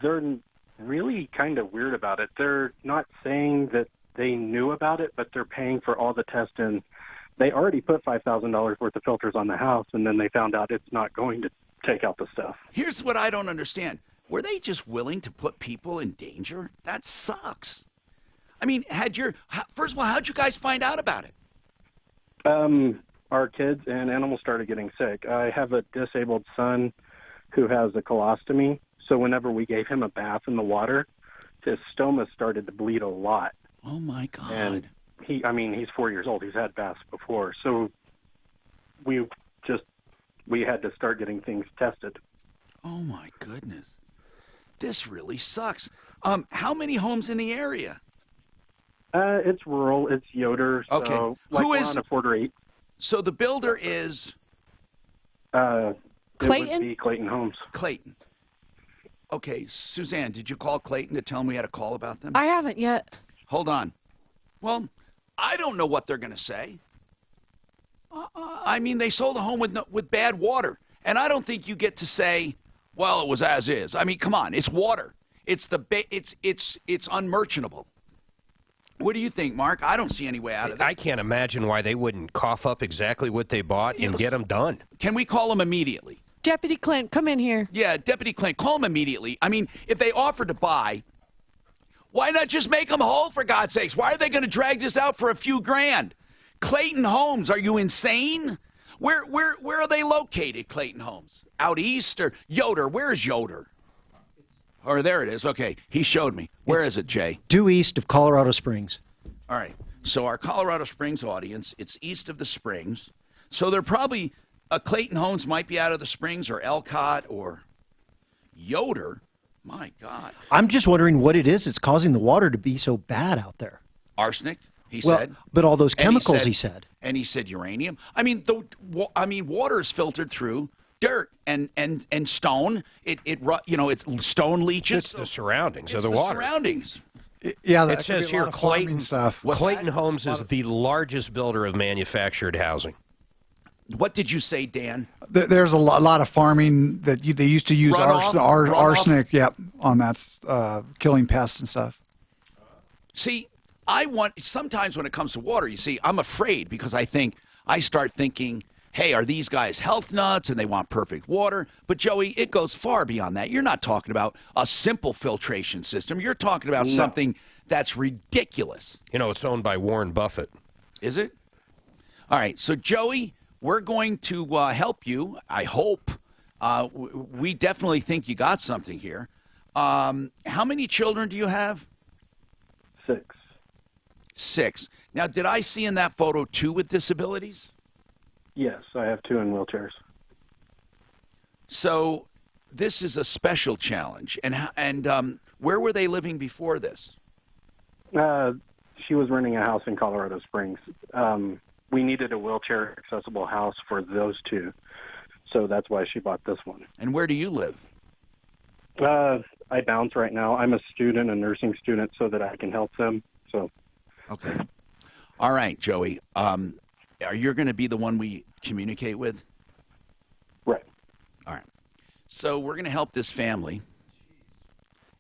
They're really kind of weird about it. They're not saying that they knew about it, but they're paying for all the tests, and they already put $5,000 worth of filters on the house, and then they found out it's not going to take out the stuff. Here's what I don't understand. Were they just willing to put people in danger? That sucks. I mean, first of all, how'd you guys find out about it? Our kids and animals started getting sick. I have a disabled son who has a colostomy, so whenever we gave him a bath in the water, his stoma started to bleed a lot. Oh, my God. And he's 4 years old. He's had baths before, so we had to start getting things tested. Oh, my goodness. This really sucks. How many homes in the area? It's rural. It's Yoder. So okay. we're on a 4 to 8. So the builder is It Clayton? would be Clayton Homes. Clayton. Okay, Suzanne, did you call Clayton to tell him we had a call about them? I haven't yet. Hold on. Well, I don't know what they're going to say. I mean, they sold a home with bad water, and I don't think you get to say, well, it was as is. I mean, come on, it's water. It's unmerchantable. What do you think, Mark? I don't see any way out of this. I can't imagine why they wouldn't cough up exactly what they bought and get them done. Can we call them immediately? Deputy Clint, come in here. Yeah, Deputy Clint, call them immediately. I mean, if they offered to buy, why not just make them whole, for God's sakes? Why are they going to drag this out for a few grand? Clayton Homes, are you insane? Where are they located, Clayton Homes? Out east or Yoder? Where's Yoder? Or there it is. Okay, he showed me. Where is it, Jay? Due east of Colorado Springs. All right. So our Colorado Springs audience, it's east of the Springs. So they're probably, Clayton Homes might be out of the Springs or Elcott or Yoder. My God. I'm just wondering what it is that's causing the water to be so bad out there. Arsenic, he said. But all those chemicals, he said. And he said uranium. I mean, water is filtered through dirt and stone. It's stone leaches. It's the surroundings of the water. Surroundings. Yeah, it says here Clayton stuff. Clayton Homes is the largest builder of manufactured housing. What did you say, Dan? There's a lot of farming that they used to use arsenic, on that, killing pests and stuff. See, sometimes when it comes to water, you see, I'm afraid because I start thinking, hey, are these guys health nuts and they want perfect water? But, Joey, it goes far beyond that. You're not talking about a simple filtration system. You're talking about something that's ridiculous. You know, it's owned by Warren Buffett. Is it? All right, so, Joey, we're going to help you, I hope. We definitely think you got something here. How many children do you have? 6. 6. Now, did I see in that photo 2 with disabilities? Yes, I have 2 in wheelchairs. So this is a special challenge. And where were they living before this? She was renting a house in Colorado Springs. We needed a wheelchair-accessible house for those 2, so that's why she bought this one. And where do you live? I bounce right now. I'm a student, a nursing student, so that I can help them. So. Okay. All right, Joey. Are you going to be the one we communicate with? Right. All right. So we're going to help this family,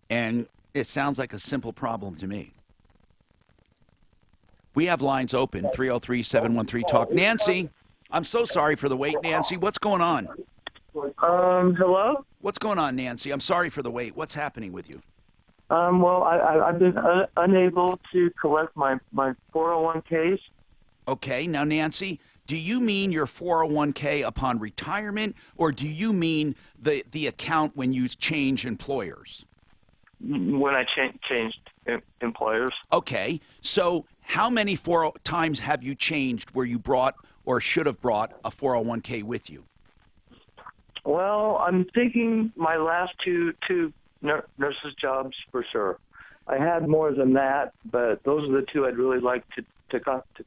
and it sounds like a simple problem to me. We have lines open, 303-713-TALK. Nancy, I'm so sorry for the wait, Nancy. What's going on? Hello? What's going on, Nancy? I'm sorry for the wait. What's happening with you? Well, I've been unable to collect my 401ks. Okay, now, Nancy, do you mean your 401k upon retirement, or do you mean the account when you change employers? When I changed employers. Okay, so how many times have you changed where you brought or should have brought a 401k with you? Well, I'm thinking my last two nurses jobs for sure. I had more than that, but those are the 2 I'd really like to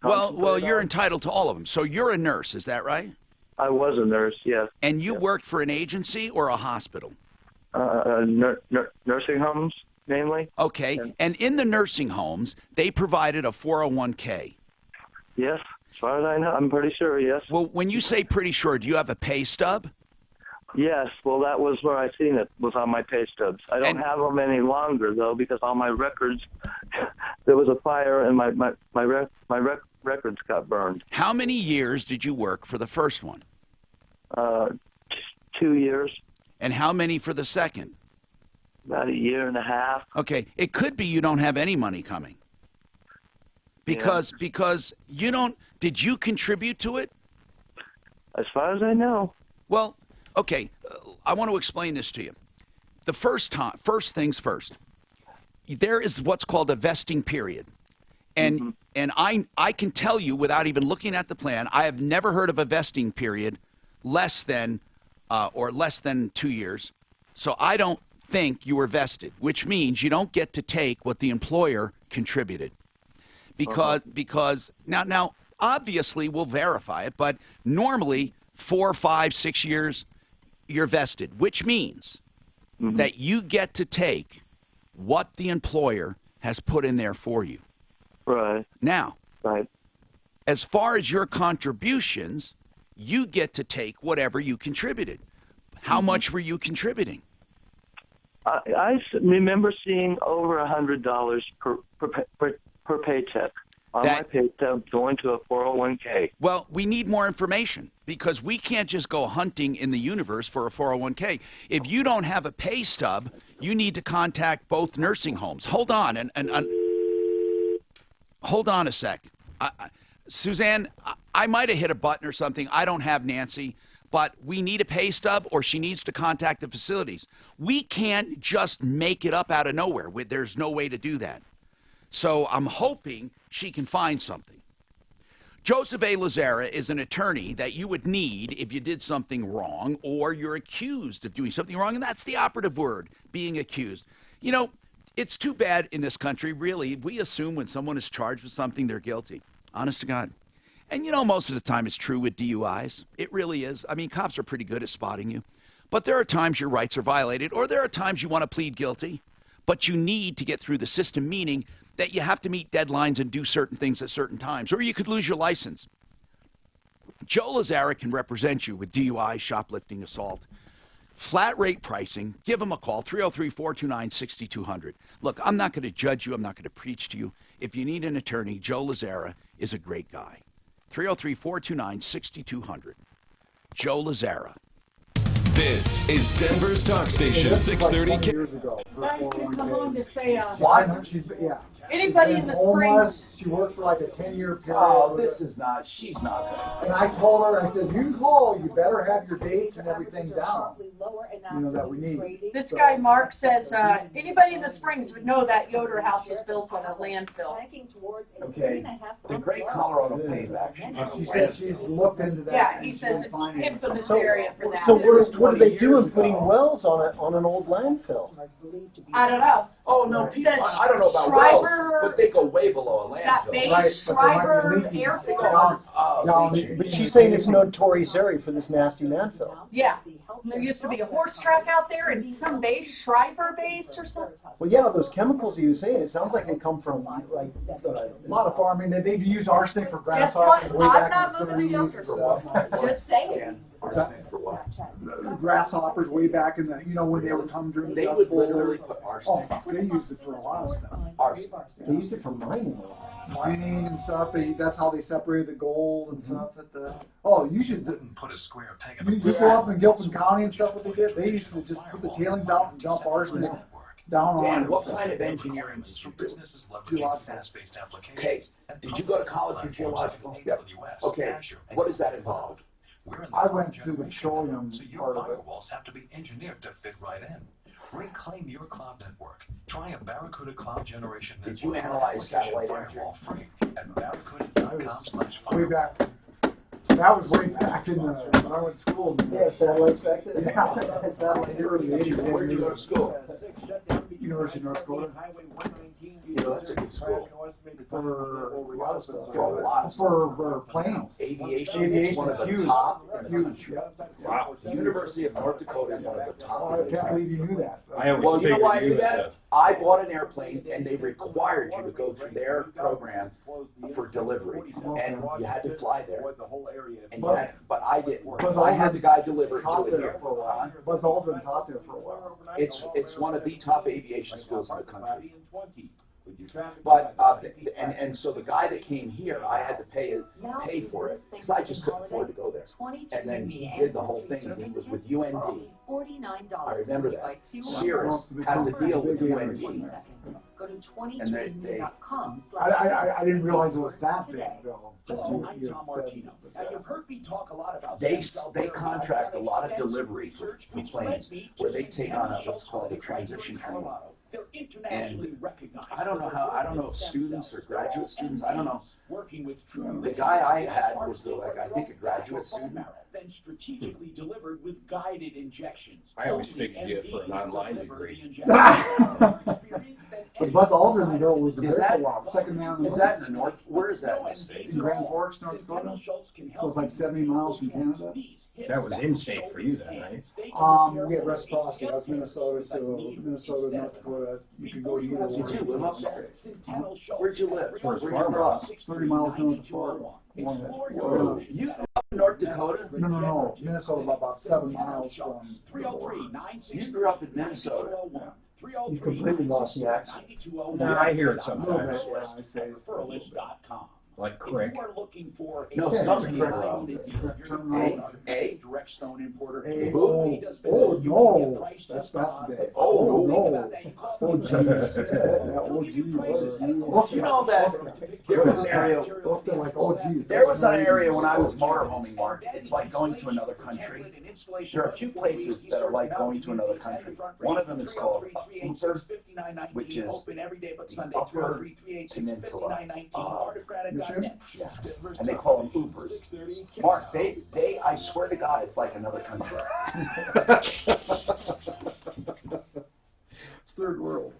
Well, you're entitled to all of them. So you're a nurse, is that right? I was a nurse, yes. And you worked for an agency or a hospital? Nursing homes, mainly. Okay, and in the nursing homes, they provided a 401k. Yes, as far as I know, I'm pretty sure, yes. Well, when you say pretty sure, do you have a pay stub? Yes, well, that was where I seen it, was on my pay stubs. I don't have them any longer, though, because on my records, there was a fire and my records got burned. How many years did you work for the first one? 2 years. And how many for the second? About 1.5 years. Okay, it could be you don't have any money coming. Because you don't, did you contribute to it? As far as I know. Well, okay, I want to explain this to you. The first things first. There is what's called a vesting period. And I can tell you without even looking at the plan, I have never heard of a vesting period less than 2 years. So I don't think you were vested, which means you don't get to take what the employer contributed. Because now obviously we'll verify it, but normally 4, 5, 6 years, you're vested, which means that you get to take what the employer has put in there for you. Right. Now, right. As far as your contributions, you get to take whatever you contributed. How much were you contributing? I remember seeing over $100 per paycheck on my paycheck going to a 401k. Well, we need more information because we can't just go hunting in the universe for a 401k. If you don't have a pay stub, you need to contact both nursing homes. Hold on, hold on a sec. Suzanne, I might have hit a button or something. I don't have Nancy. But we need a pay stub or she needs to contact the facilities. We can't just make it up out of nowhere. There's no way to do that. So I'm hoping she can find something. Joseph A. Lazara is an attorney that you would need if you did something wrong or you're accused of doing something wrong, and that's the operative word, being accused. You know, it's too bad in this country, really. We assume when someone is charged with something, they're guilty. Honest to God. And, you know, most of the time it's true with DUIs. It really is. I mean, cops are pretty good at spotting you. But there are times your rights are violated, or there are times you want to plead guilty, but you need to get through the system, meaning that you have to meet deadlines and do certain things at certain times, or you could lose your license. Joe Lazara can represent you with DUI, shoplifting, assault. Flat rate pricing. Give him a call, 303-429-6200. Look, I'm not going to judge you. I'm not going to preach to you. If you need an attorney, Joe Lazara is a great guy. 303-429-6200. Joe Lazara. This is Denver's Talk Station, 630 years ago. Guys can come on to say, Yeah. anybody in the Springs. She worked for like a 10-year period. Oh, this is not, she's not going to. And I told her, I said, you can call, you better have your dates and everything down, you know, that we need. This guy, Mark, says, anybody in the Springs would know that Yoder house was built on a landfill. Okay, the Great Colorado Payback. She said she's looked into that. Yeah, he says it's an infamous area for that. So what are they doing putting wells on an old landfill? I don't know. Oh, no, people, I don't know about Schreiber, wells, but they go way below a landfill. that base, Schreiber Airport. But she's saying it's a notorious area for this nasty landfill. Yeah. There used to be a horse track out there and some base, Schreiber base or something. Well, yeah, those chemicals you were saying, it sounds like they come from, like, a lot of farming. They've used arsenic for Guess what? grasshoppers way I'm back not in the moving to 30s. Yoder. Just saying. Grasshoppers way back in the, you know, when they were coming during the They Dust would Bowl. literally put arsenic. Oh, they used it for a lot of stuff. Arsenic. They used it for mining. Mining and stuff. That's how they separated the gold and stuff. Oh, you should put a square peg in You go up in Gilpin County and stuff. What they did, they used to just put the tailings out and dump arsenic down on Dan, it. what kind of engineering did you do? Okay, did you go to college for geological? Yep. Okay, what does that involve? I went through the petroleum part of it. Firewalls have to be engineered to fit right in. Reclaim your cloud network. Try a Barracuda Cloud Generation Network. Did you analyze satellite imagery? Firewall free at barracuda.com/firewall. Way back. That was way back in when I went to school. Yeah, satellites back then. Yeah, satellite early 80s. Where did you go to school? University of North Dakota. You know, that's a good school. For a lot of stuff. For a lot of stuff. For planes. Aviation is one of the huge. top. Huge. Wow. The University of North Dakota is one of the top. Oh, I can't believe you knew that. Well, you know why I knew that? I bought an airplane, and they required you to go through their program for delivery, and you had to fly there. And you had, but I didn't. I had the guy deliver it to here. Buzz Aldrin taught there for a while. It's one of the top aviation schools in the country. But and so the guy that came here, I had to pay for it because I just couldn't afford to go there. And then he did the whole thing, and he was with UND. I remember that. Cirrus has a deal with UND. And I didn't realize it was that big though. Hello, I'm Tom Martino. Now, you've heard me talk a lot about They contract a lot of delivery for planes where they take on what's called a transition training. And I don't know if students or graduate students, I don't know. The guy I had was I think a graduate student. Then strategically delivered with guided injections. I always figured you for an online degree. But Buzz Aldrin though was the second man. Is that in the north? Where is that in the state? In Grand Forks, North Dakota. So it's like 70 miles from Canada. That was in-state for you then, right? We had reciprocity. I was Minnesota to Minnesota, North Dakota. You could go to either one. Did you live up there? Where'd you live? Where's Where'd you grow up? 30 miles north of Florida. You grew up in North Dakota? No. Minnesota about 7 miles from. You grew up in Minnesota? You completely lost the accent. Yeah, I hear it sometimes. Yeah, I say it. Like crick. No, some people. A? Direct stone importer. Who? Oh, no. That's bad. Oh, no. Oh, geez. Oh, geez. Well, you know that there was an area. Oh, geez. There was an area when I was motorhoming, Mark. It's like going to another country. There are a few places that are like going to another country. One of them is called Uther, which is the Upper Peninsula. Yeah. And they call them Ubers. Mark, I swear to God, it's like another country. It's third world.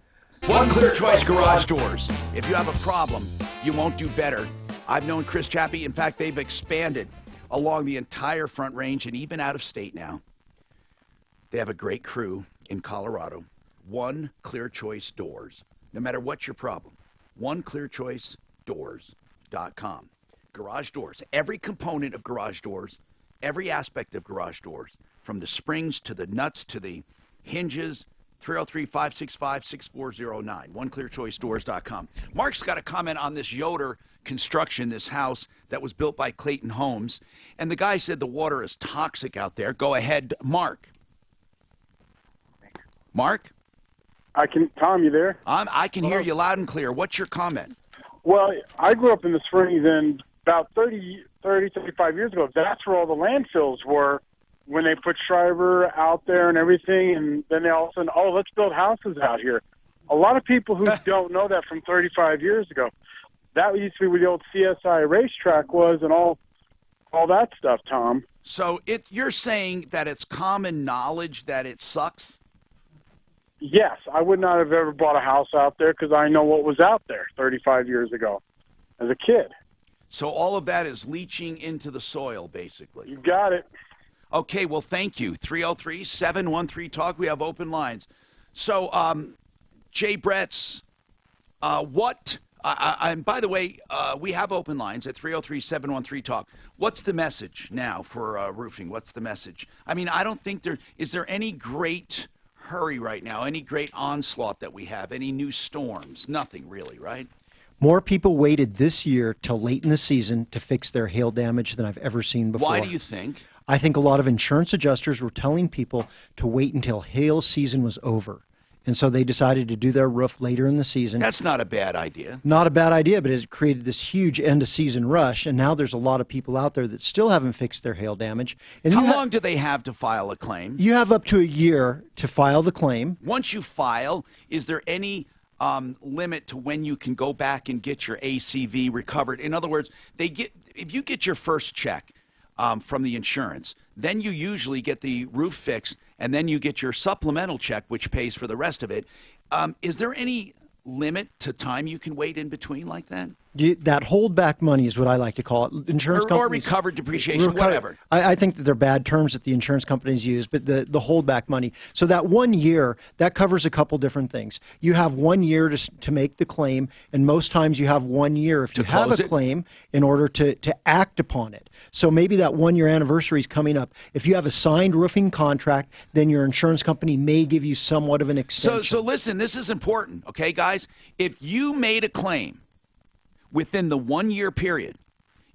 One Clear Choice Garage Doors. If you have a problem, you won't do better. I've known Chris Chappie. In fact, they've expanded along the entire Front Range and even out of state now. They have a great crew in Colorado. One Clear Choice Doors. No matter what your problem, oneclearchoicedoors.com. Garage doors. Every component of garage doors, every aspect of garage doors, from the springs to the nuts to the hinges, 303-565-6409, oneclearchoicedoors.com. Mark's got a comment on this Yoder construction, this house that was built by Clayton Homes, and the guy said the water is toxic out there. Go ahead, Mark. Mark? Tom, you there? I can hear you loud and clear. What's your comment? Well, I grew up in the Springs, and about 35 years ago, that's where all the landfills were when they put Shriver out there and everything, and then they all of a sudden, let's build houses out here. A lot of people who don't know that from 35 years ago, that used to be where the old CSI racetrack was and all that stuff, Tom. So you're saying that it's common knowledge that it sucks? Yes, I would not have ever bought a house out there because I know what was out there 35 years ago as a kid. So all of that is leaching into the soil, basically. You got it. Okay, well, thank you. 303-713-TALK. We have open lines. So, Jay Bretz, and by the way, we have open lines at 303-713-TALK. What's the message now for roofing? What's the message? I mean, I don't think is there any great hurry right now, any great onslaught that we have, any new storms? Nothing really, right? More people waited this year till late in the season to fix their hail damage than I've ever seen before. Why do you think? I think a lot of insurance adjusters were telling people to wait until hail season was over. And so they decided to do their roof later in the season. That's not a bad idea. Not a bad idea, but it created this huge end-of-season rush, and now there's a lot of people out there that still haven't fixed their hail damage. And how long do they have to file a claim? You have up to a year to file the claim. Once you file, is there any limit to when you can go back and get your ACV recovered? In other words, if you get your first check from the insurance, then you usually get the roof fixed, and then you get your supplemental check, which pays for the rest of it. Is there any limit to time you can wait in between like that? That holdback money is what I like to call it. Insurance companies, or recovered depreciation, whatever. I think that they're bad terms that the insurance companies use, but the holdback money. So that 1 year, that covers a couple different things. You have 1 year to make the claim, and most times you have 1 year if you have a claim in order to act upon it. So maybe that 1 year anniversary is coming up. If you have a signed roofing contract, then your insurance company may give you somewhat of an extension. So listen, this is important, okay, guys? If you made a claim within the 1 year period,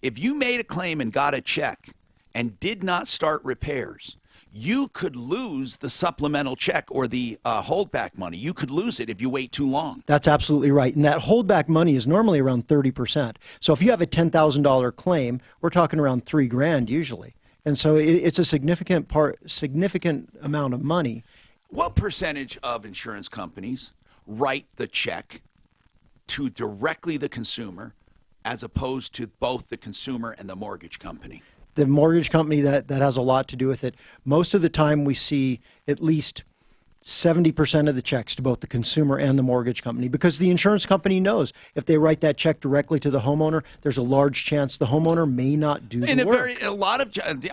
if you made a claim and got a check and did not start repairs, you could lose the supplemental check or the holdback money. You could lose it if you wait too long. That's absolutely right. And that holdback money is normally around 30%. So if you have a $10,000 claim, we're talking around $3,000 usually. And so it's a significant amount of money. What percentage of insurance companies write the check to directly the consumer as opposed to both the consumer and the mortgage company? The mortgage company, that has a lot to do with it. Most of the time we see at least 70% of the checks to both the consumer and the mortgage company, because the insurance company knows if they write that check directly to the homeowner, there's a large chance the homeowner may not do the work.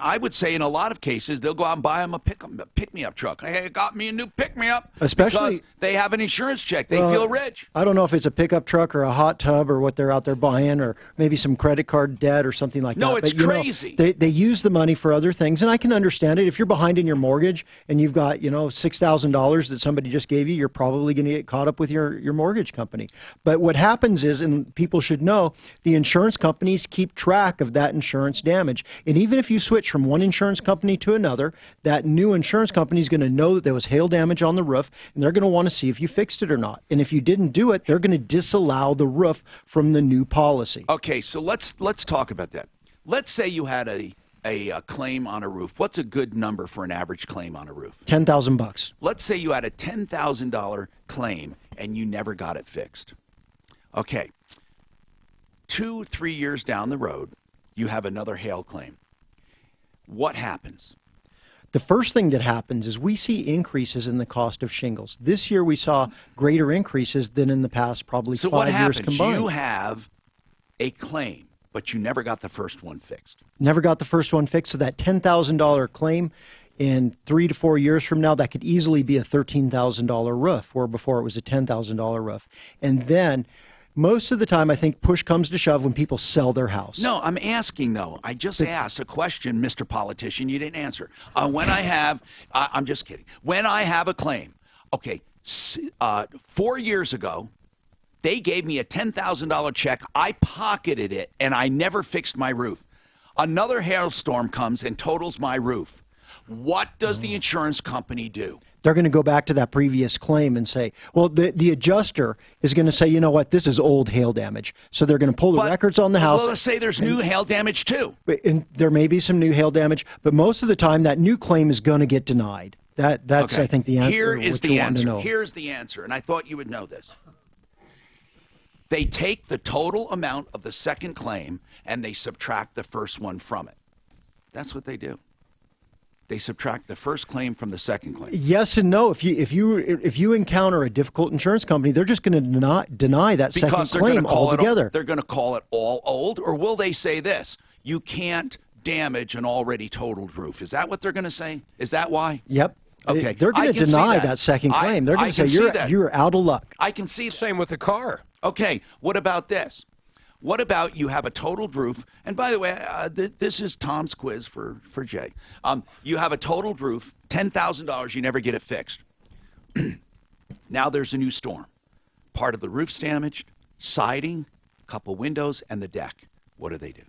I would say in a lot of cases, they'll go out and buy them a pick-me-up truck. Hey, got me a new pick-me-up. Especially because they have an insurance check. They feel rich. I don't know if it's a pickup truck or a hot tub or what they're out there buying, or maybe some credit card debt or something like that. No, it's but, crazy. They use the money for other things, and I can understand it. If you're behind in your mortgage and you've got, $6,000 that somebody just gave you, you're probably going to get caught up with your mortgage company. But what happens is, and people should know, the insurance companies keep track of that insurance damage. And even if you switch from one insurance company to another, that new insurance company is going to know that there was hail damage on the roof, and they're going to want to see if you fixed it or not. And if you didn't do it, they're going to disallow the roof from the new policy. Okay, so let's talk about that. Let's say you had a claim on a roof. What's a good number for an average claim on a roof? $10,000. Let's say you had a $10,000 claim and you never got it fixed. Okay. 2-3 years down the road, you have another hail claim. What happens? The first thing that happens is we see increases in the cost of shingles. This year we saw greater increases than in the past, probably 5 years combined. So what happens? You have a claim, but you never got the first one fixed. Never got the first one fixed, so that $10,000 claim in 3 to 4 years from now, that could easily be a $13,000 roof, where before it was a $10,000 roof. And then most of the time, I think push comes to shove when people sell their house. No, I'm asking, though. I just asked a question, Mr. Politician. You didn't answer. When I have, I'm just kidding. When I have a claim, okay, 4 years ago, they gave me a $10,000 check. I pocketed it, and I never fixed my roof. Another hailstorm comes and totals my roof. What does the insurance company do? They're going to go back to that previous claim and say, well, the adjuster is going to say, you know what, this is old hail damage. So they're going to pull the records on the house. Well, let's say there's new hail damage, too. And there may be some new hail damage, but most of the time that new claim is going to get denied. That's, okay. I think, the answer. Here is the answer. Here's the answer, and I thought you would know this. They take the total amount of the second claim, and they subtract the first one from it. That's what they do. They subtract the first claim from the second claim. Yes and no. If you encounter a difficult insurance company, they're just going to deny that second claim altogether. They're going to call it all old, or will they say this? You can't damage an already totaled roof. Is that what they're going to say? Is that why? Yep. Okay. They're going to deny that second claim. They're going to say you're out of luck. I can see that. Same with the car. Okay. What about this? What about you have a totaled roof? And by the way, this is Tom's quiz for Jay. You have a totaled roof, $10,000, you never get it fixed. Now there's a new storm. Part of the roof's damaged, siding, a couple windows, and the deck. What do they do?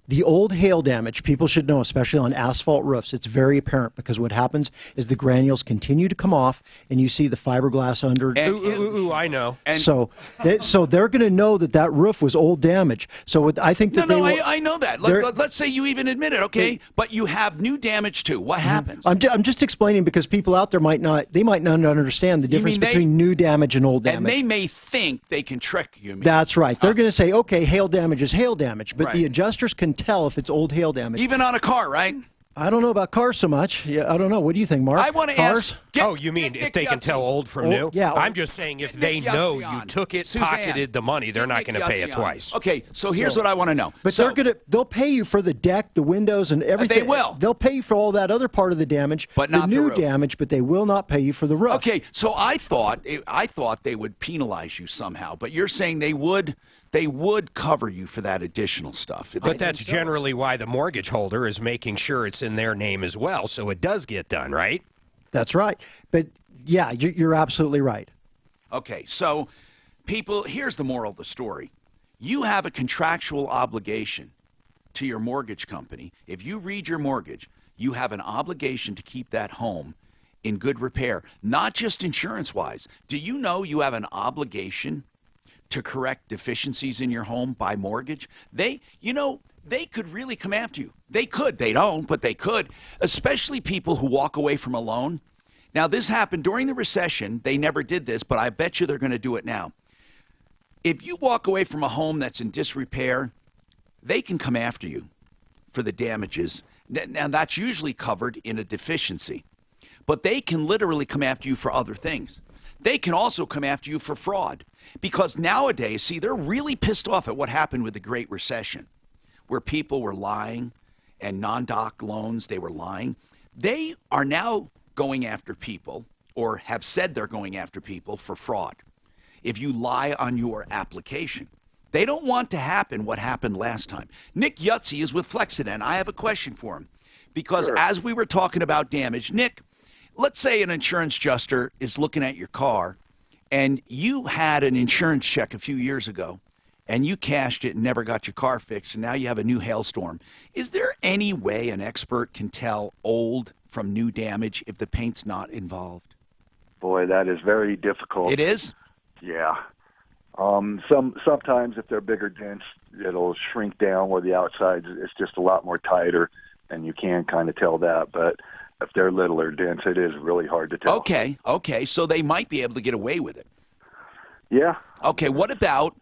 The old hail damage, people should know, especially on asphalt roofs, it's very apparent because what happens is the granules continue to come off, and you see the fiberglass under. I know. And so they're going to know that roof was old damage. So I think that I know that. Let's say you even admit it, okay? But you have new damage too. What happens? I'm just explaining because people out there might not understand the difference between new damage and old damage. And they may think they can trick you. That's right. They're going to say, okay, hail damage is hail damage, but the adjusters can tell if it's old hail damage. Even on a car, right? I don't know about cars so much. Yeah, I don't know. What do you think, Mark? I want to ask. You mean if they can tell old from new? Yeah. I'm just saying if they know you took it, pocketed the money, they're not going to pay it twice. Okay, so here's what I want to know. But they'll pay you for the deck, the windows, and everything. They will. They'll pay you for all that other part of the damage, but not the new roof. damage, but they will not pay you for the roof. Okay, so I thought they would penalize you somehow, but you're saying they would cover you for that additional stuff. But that's generally why the mortgage holder is making sure it's in their name as well, so it does get done, right? That's right. But, yeah, you're absolutely right. Okay, so people, here's the moral of the story. You have a contractual obligation to your mortgage company. If you read your mortgage, you have an obligation to keep that home in good repair, not just insurance-wise. Do you know you have an obligation to correct deficiencies in your home by mortgage? They could really come after you. They could. They don't, but they could, especially people who walk away from a loan. Now, this happened during the recession. They never did this, but I bet you they're going to do it now. If you walk away from a home that's in disrepair, they can come after you for the damages. Now, that's usually covered in a deficiency. but they can literally come after you for other things. They can also come after you for fraud. Because nowadays, see, they're really pissed off at what happened with the Great Recession, where people were lying and non-doc loans, they were lying. They are now going after people, or have said they're going after people for fraud. If you lie on your application. They don't want to happen what happened last time. Nick Yutzi is with Flexident. I have a question for him. Because as we were talking about damage, Nick, let's say an insurance adjuster is looking at your car, and you had an insurance check a few years ago, and you cashed it and never got your car fixed, and now you have a new hailstorm. Is there any way an expert can tell old from new damage if the paint's not involved? Boy, that is very difficult. It is? Yeah. Sometimes if they're bigger dents, it'll shrink down where the outside is just a lot more tighter, and you can kind of tell that. But if they're littler dents, it is really hard to tell. Okay, so they might be able to get away with it. Yeah. Okay, what about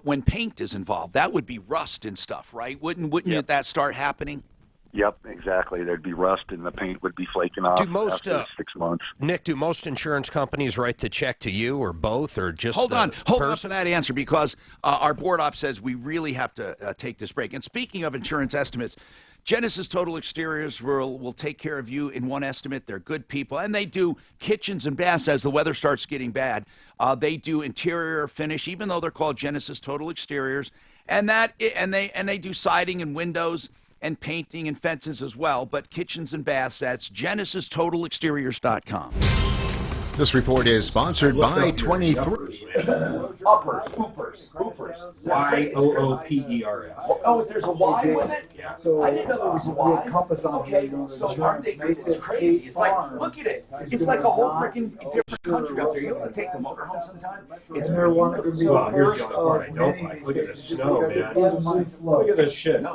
when paint is involved? That would be rust and stuff, right? Wouldn't that start happening? Yep, exactly. There'd be rust and the paint would be flaking off after 6 months. Nick, do most insurance companies write the check to you or both, or just Hold on for that answer, because our board op says we really have to take this break. And speaking of insurance estimates, Genesis Total Exteriors will take care of you in one estimate. They're good people, and they do kitchens and baths as the weather starts getting bad. They do interior finish, even though they're called Genesis Total Exteriors, and they do siding and windows and painting and fences as well. But kitchens and baths, that's GenesisTotalExteriors.com. This report is sponsored by 23. Hoopers. Y-O-O-P-E-R-S. Oh, there's a Y with it? Yeah. So I didn't know there was a Y. Compass on Okay, so aren't they crazy? It's like, look at it. It's like a whole freaking different country up there. You want to take the motorhome sometime? It's And they're one that would be Well, the here's first the other part I of don't many like. things Look at that the just snow, because man. it is money flow. Look at this shit. No,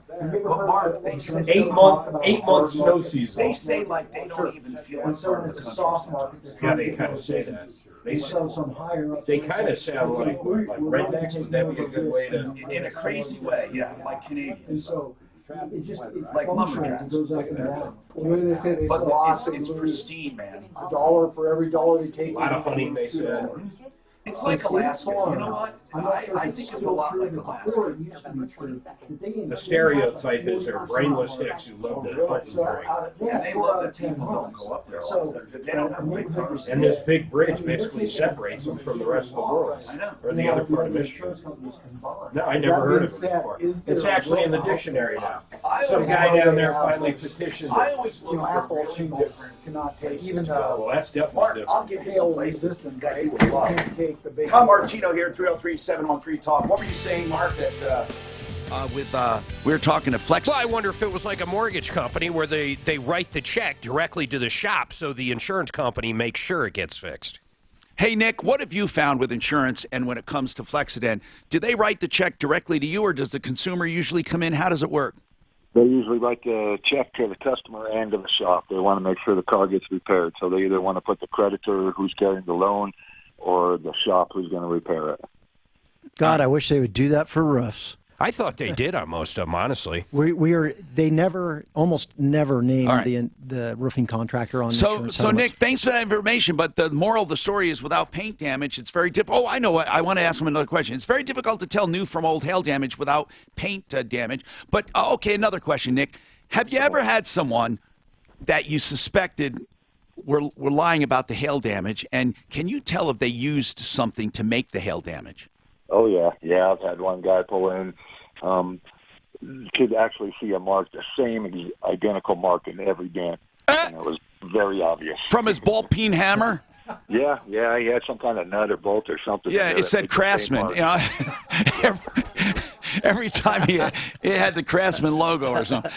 But Mark, they say 8 month snow season. They say like they don't even feel And it's so part when of the it's a country. soft market, they're Yeah, trying they to kind get of say those that. They sell some higher up. They kind of sound like rednecks. Would that be a good way to? In a crazy way, yeah, like And Canadians. so it Like functions, lumberjacks. it goes up and down. What do they say? They But sell lost, it's $8 pristine, man. a dollar for every dollar they take. A lot of hunting, they said. It's like Alaska. You know what? I think it's a lot like Alaska. The stereotype is they're brainless hicks who love to hunt and drink. Yeah, they love that people don't go up there. They don't have big cars. And this big bridge basically separates them from the rest of the world, I know. or the other part of Michigan. No, I never heard of it before. It's actually in the dictionary now. Some guy down there finally petitioned I it. always look for Asphalt really shingles different. cannot take even Well, that's definitely Mark, different. I'll give you hail some places. resistant, that right? you You would love. can't take the big. Tom Martino here, 303-713-TALK. What were you saying, Mark, that we were talking to Flex. Well, I wonder if it was like a mortgage company where they write the check directly to the shop so the insurance company makes sure it gets fixed. Hey, Nick, what have you found with insurance and when it comes to Flexident? Do they write the check directly to you, or does the consumer usually come in? How does it work? They usually write the check to the customer and to the shop. They want to make sure the car gets repaired. So they either want to put the creditor who's carrying the loan or the shop who's going to repair it. God, I wish they would do that for roofs. I thought they did on most of them, honestly. They almost never name All right. the roofing contractor on the So, insurance so settlements. Nick, thanks for that information. But the moral of the story is, without paint damage, it's very difficult. Oh, I know what. I want to ask him another question. It's very difficult to tell new from old hail damage without paint damage. But okay, another question, Nick. Have you ever had someone that you suspected were lying about the hail damage, and can you tell if they used something to make the hail damage? Oh, yeah. I've had one guy pull in. Could actually see a mark, the same identical mark in every dent. And it was very obvious. From his ball-peen hammer? Yeah, he had some kind of nut or bolt or something. Yeah, it said Craftsman. You know, every time it had the Craftsman logo or something.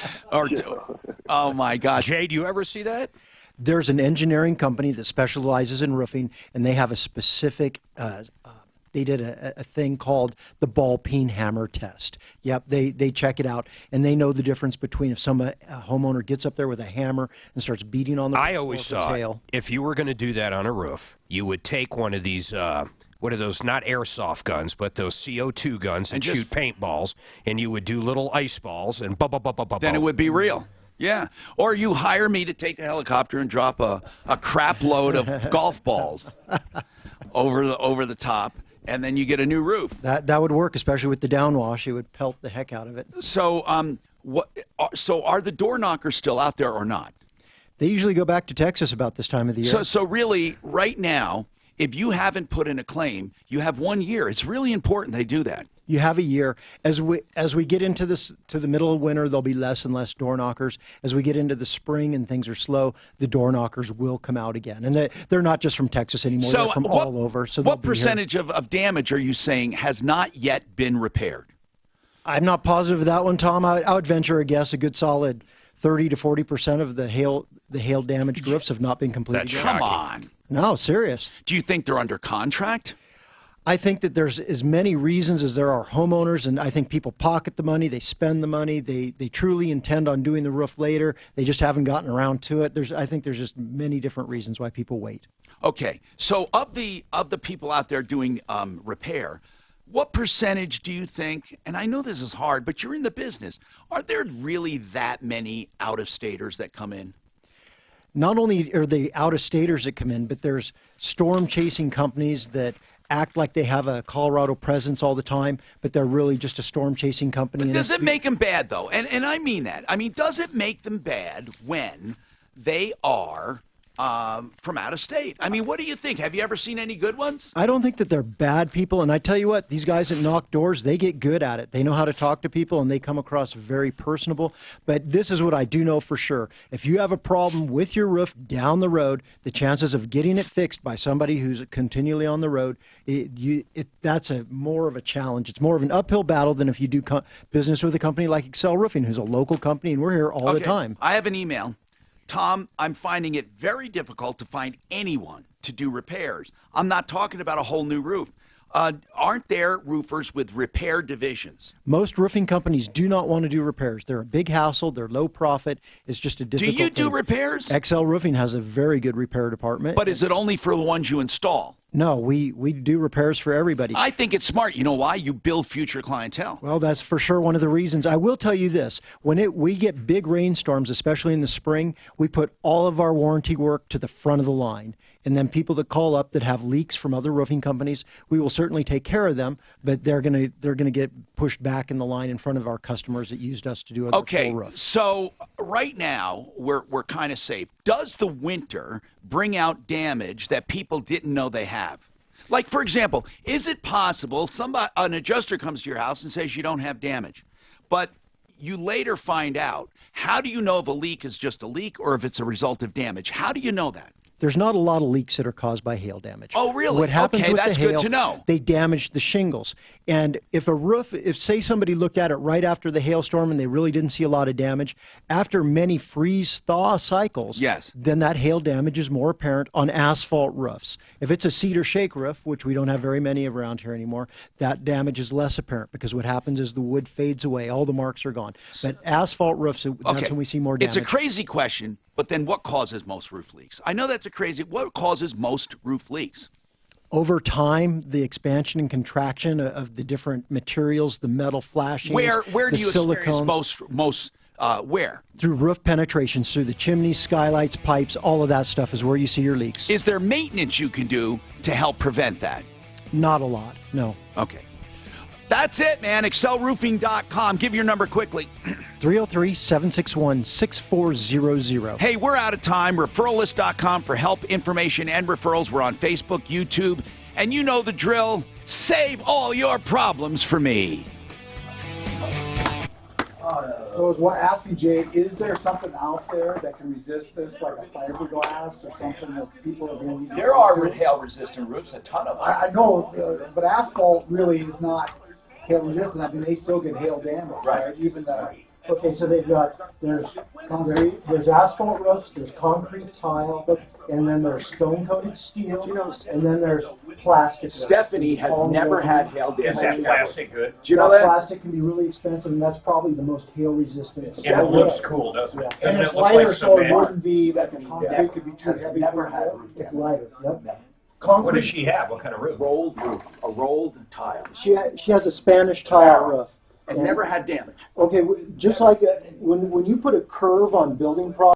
Oh my gosh. Jay, do you ever see that? There's an engineering company that specializes in roofing, and they have a specific. They did a thing called the ball-peen hammer test. Yep, they check it out, and they know the difference between if a homeowner gets up there with a hammer and starts beating on the roof. I always thought if you were going to do that on a roof, you would take one of these, what are those, not airsoft guns, but those CO2 guns and shoot paintballs, and you would do little ice balls and then it would be real. Yeah, or you hire me to take the helicopter and drop a crap load of golf balls over the top, and then you get a new roof. That would work, especially with the downwash. It would pelt the heck out of it. So, so are the door knockers still out there or not? They usually go back to Texas about this time of the year. So really, right now, if you haven't put in a claim, you have 1 year. It's really important they do that. You have a year. As we get into the middle of winter, there'll be less and less door knockers. As we get into the spring and things are slow, the door knockers will come out again. And they're not just from Texas anymore. They're from all over. So what percentage of damage are you saying has not yet been repaired? I'm not positive of that one, Tom. I would venture a guess, a good solid 30 to 40% of the hail damaged roofs have not been completed yet. Come on. No, serious. Do you think they're under contract? I think that there's as many reasons as there are homeowners, and I think people pocket the money, they spend the money, they truly intend on doing the roof later, they just haven't gotten around to it. I think there's just many different reasons why people wait. Okay, so of the people out there doing repair, what percentage do you think, and I know this is hard, but you're in the business, are there really that many out-of-staters that come in? Not only are they out-of-staters that come in, but there's storm-chasing companies that act like they have a Colorado presence all the time, but they're really just a storm-chasing company. But does it make them bad, though? And I mean that. I mean, does it make them bad when they are from out of state? I mean, what do you think? Have you ever seen any good ones? I don't think that they're bad people, and I tell you what, these guys that knock doors, they get good at it. They know how to talk to people, and they come across very personable. But this is what I do know for sure. If you have a problem with your roof down the road, the chances of getting it fixed by somebody who's continually on the road, that's more of a challenge. It's more of an uphill battle than if you do business with a company like Excel Roofing, who's a local company, and we're here all the time. I have an email. Tom, I'm finding it very difficult to find anyone to do repairs. I'm not talking about a whole new roof. Aren't there roofers with repair divisions? Most roofing companies do not want to do repairs. They're a big hassle. They're low profit. It's just a difficult thing. Do you do thing. repairs? Excel Roofing has a very good repair department. But is it only for the ones you install? No, we do repairs for everybody. I think it's smart. You know why? You build future clientele. Well, that's for sure one of the reasons. I will tell you this. When we get big rainstorms, especially in the spring, we put all of our warranty work to the front of the line. And then people that call up that have leaks from other roofing companies, we will certainly take care of them, but they're gonna get pushed back in the line in front of our customers that used us to do other full roofs. So right now we're kind of safe. Does the winter bring out damage that people didn't know they have? Like, for example, is it possible an adjuster comes to your house and says you don't have damage, but you later find out? How do you know if a leak is just a leak or if it's a result of damage? How do you know that? There's not a lot of leaks that are caused by hail damage. Oh, really? What happens with that's the hail, good to know. They damage the shingles. And if say somebody looked at it right after the hailstorm and they really didn't see a lot of damage, after many freeze-thaw cycles, then that hail damage is more apparent on asphalt roofs. If it's a cedar shake roof, which we don't have very many around here anymore, that damage is less apparent because what happens is the wood fades away. All the marks are gone. But asphalt roofs, that's when we see more damage. It's a crazy question. But then what causes most roof leaks? I know that's what causes most roof leaks? Over time, the expansion and contraction of the different materials, the metal flashings, where do you silicones, experience most where? Through roof penetrations, through the chimneys, skylights, pipes, all of that stuff is where you see your leaks. Is there maintenance you can do to help prevent that? Not a lot, no. Okay. That's it, man. ExcelRoofing.com. Give your number quickly. 303-761-6400. Hey, we're out of time. Referralist.com for help, information, and referrals. We're on Facebook, YouTube, and you know the drill. Save all your problems for me. So I was asking Jay, is there something out there that can resist this, like a fiberglass or something that people are going to use? There are hail-resistant roofs, a ton of them. I know, but asphalt really is not hail-resistant. I mean, they still get hail damage, right? Even okay, so there's concrete, there's asphalt roofs, there's concrete tile, and then there's stone-coated steel, and then there's plastic. Stephanie has never had hail damage. Is that plastic good? Do you know that? Plastic can be really expensive, and that's probably the most hail-resistant. And it looks cool, doesn't it? And it's lighter, so it wouldn't be that the concrete could be too heavy. It's lighter. Yep. What does she have? What kind of roof? Rolled roof, a rolled tile. She has a Spanish tile roof. And never had damage. Okay, just like when you put a curve on building products,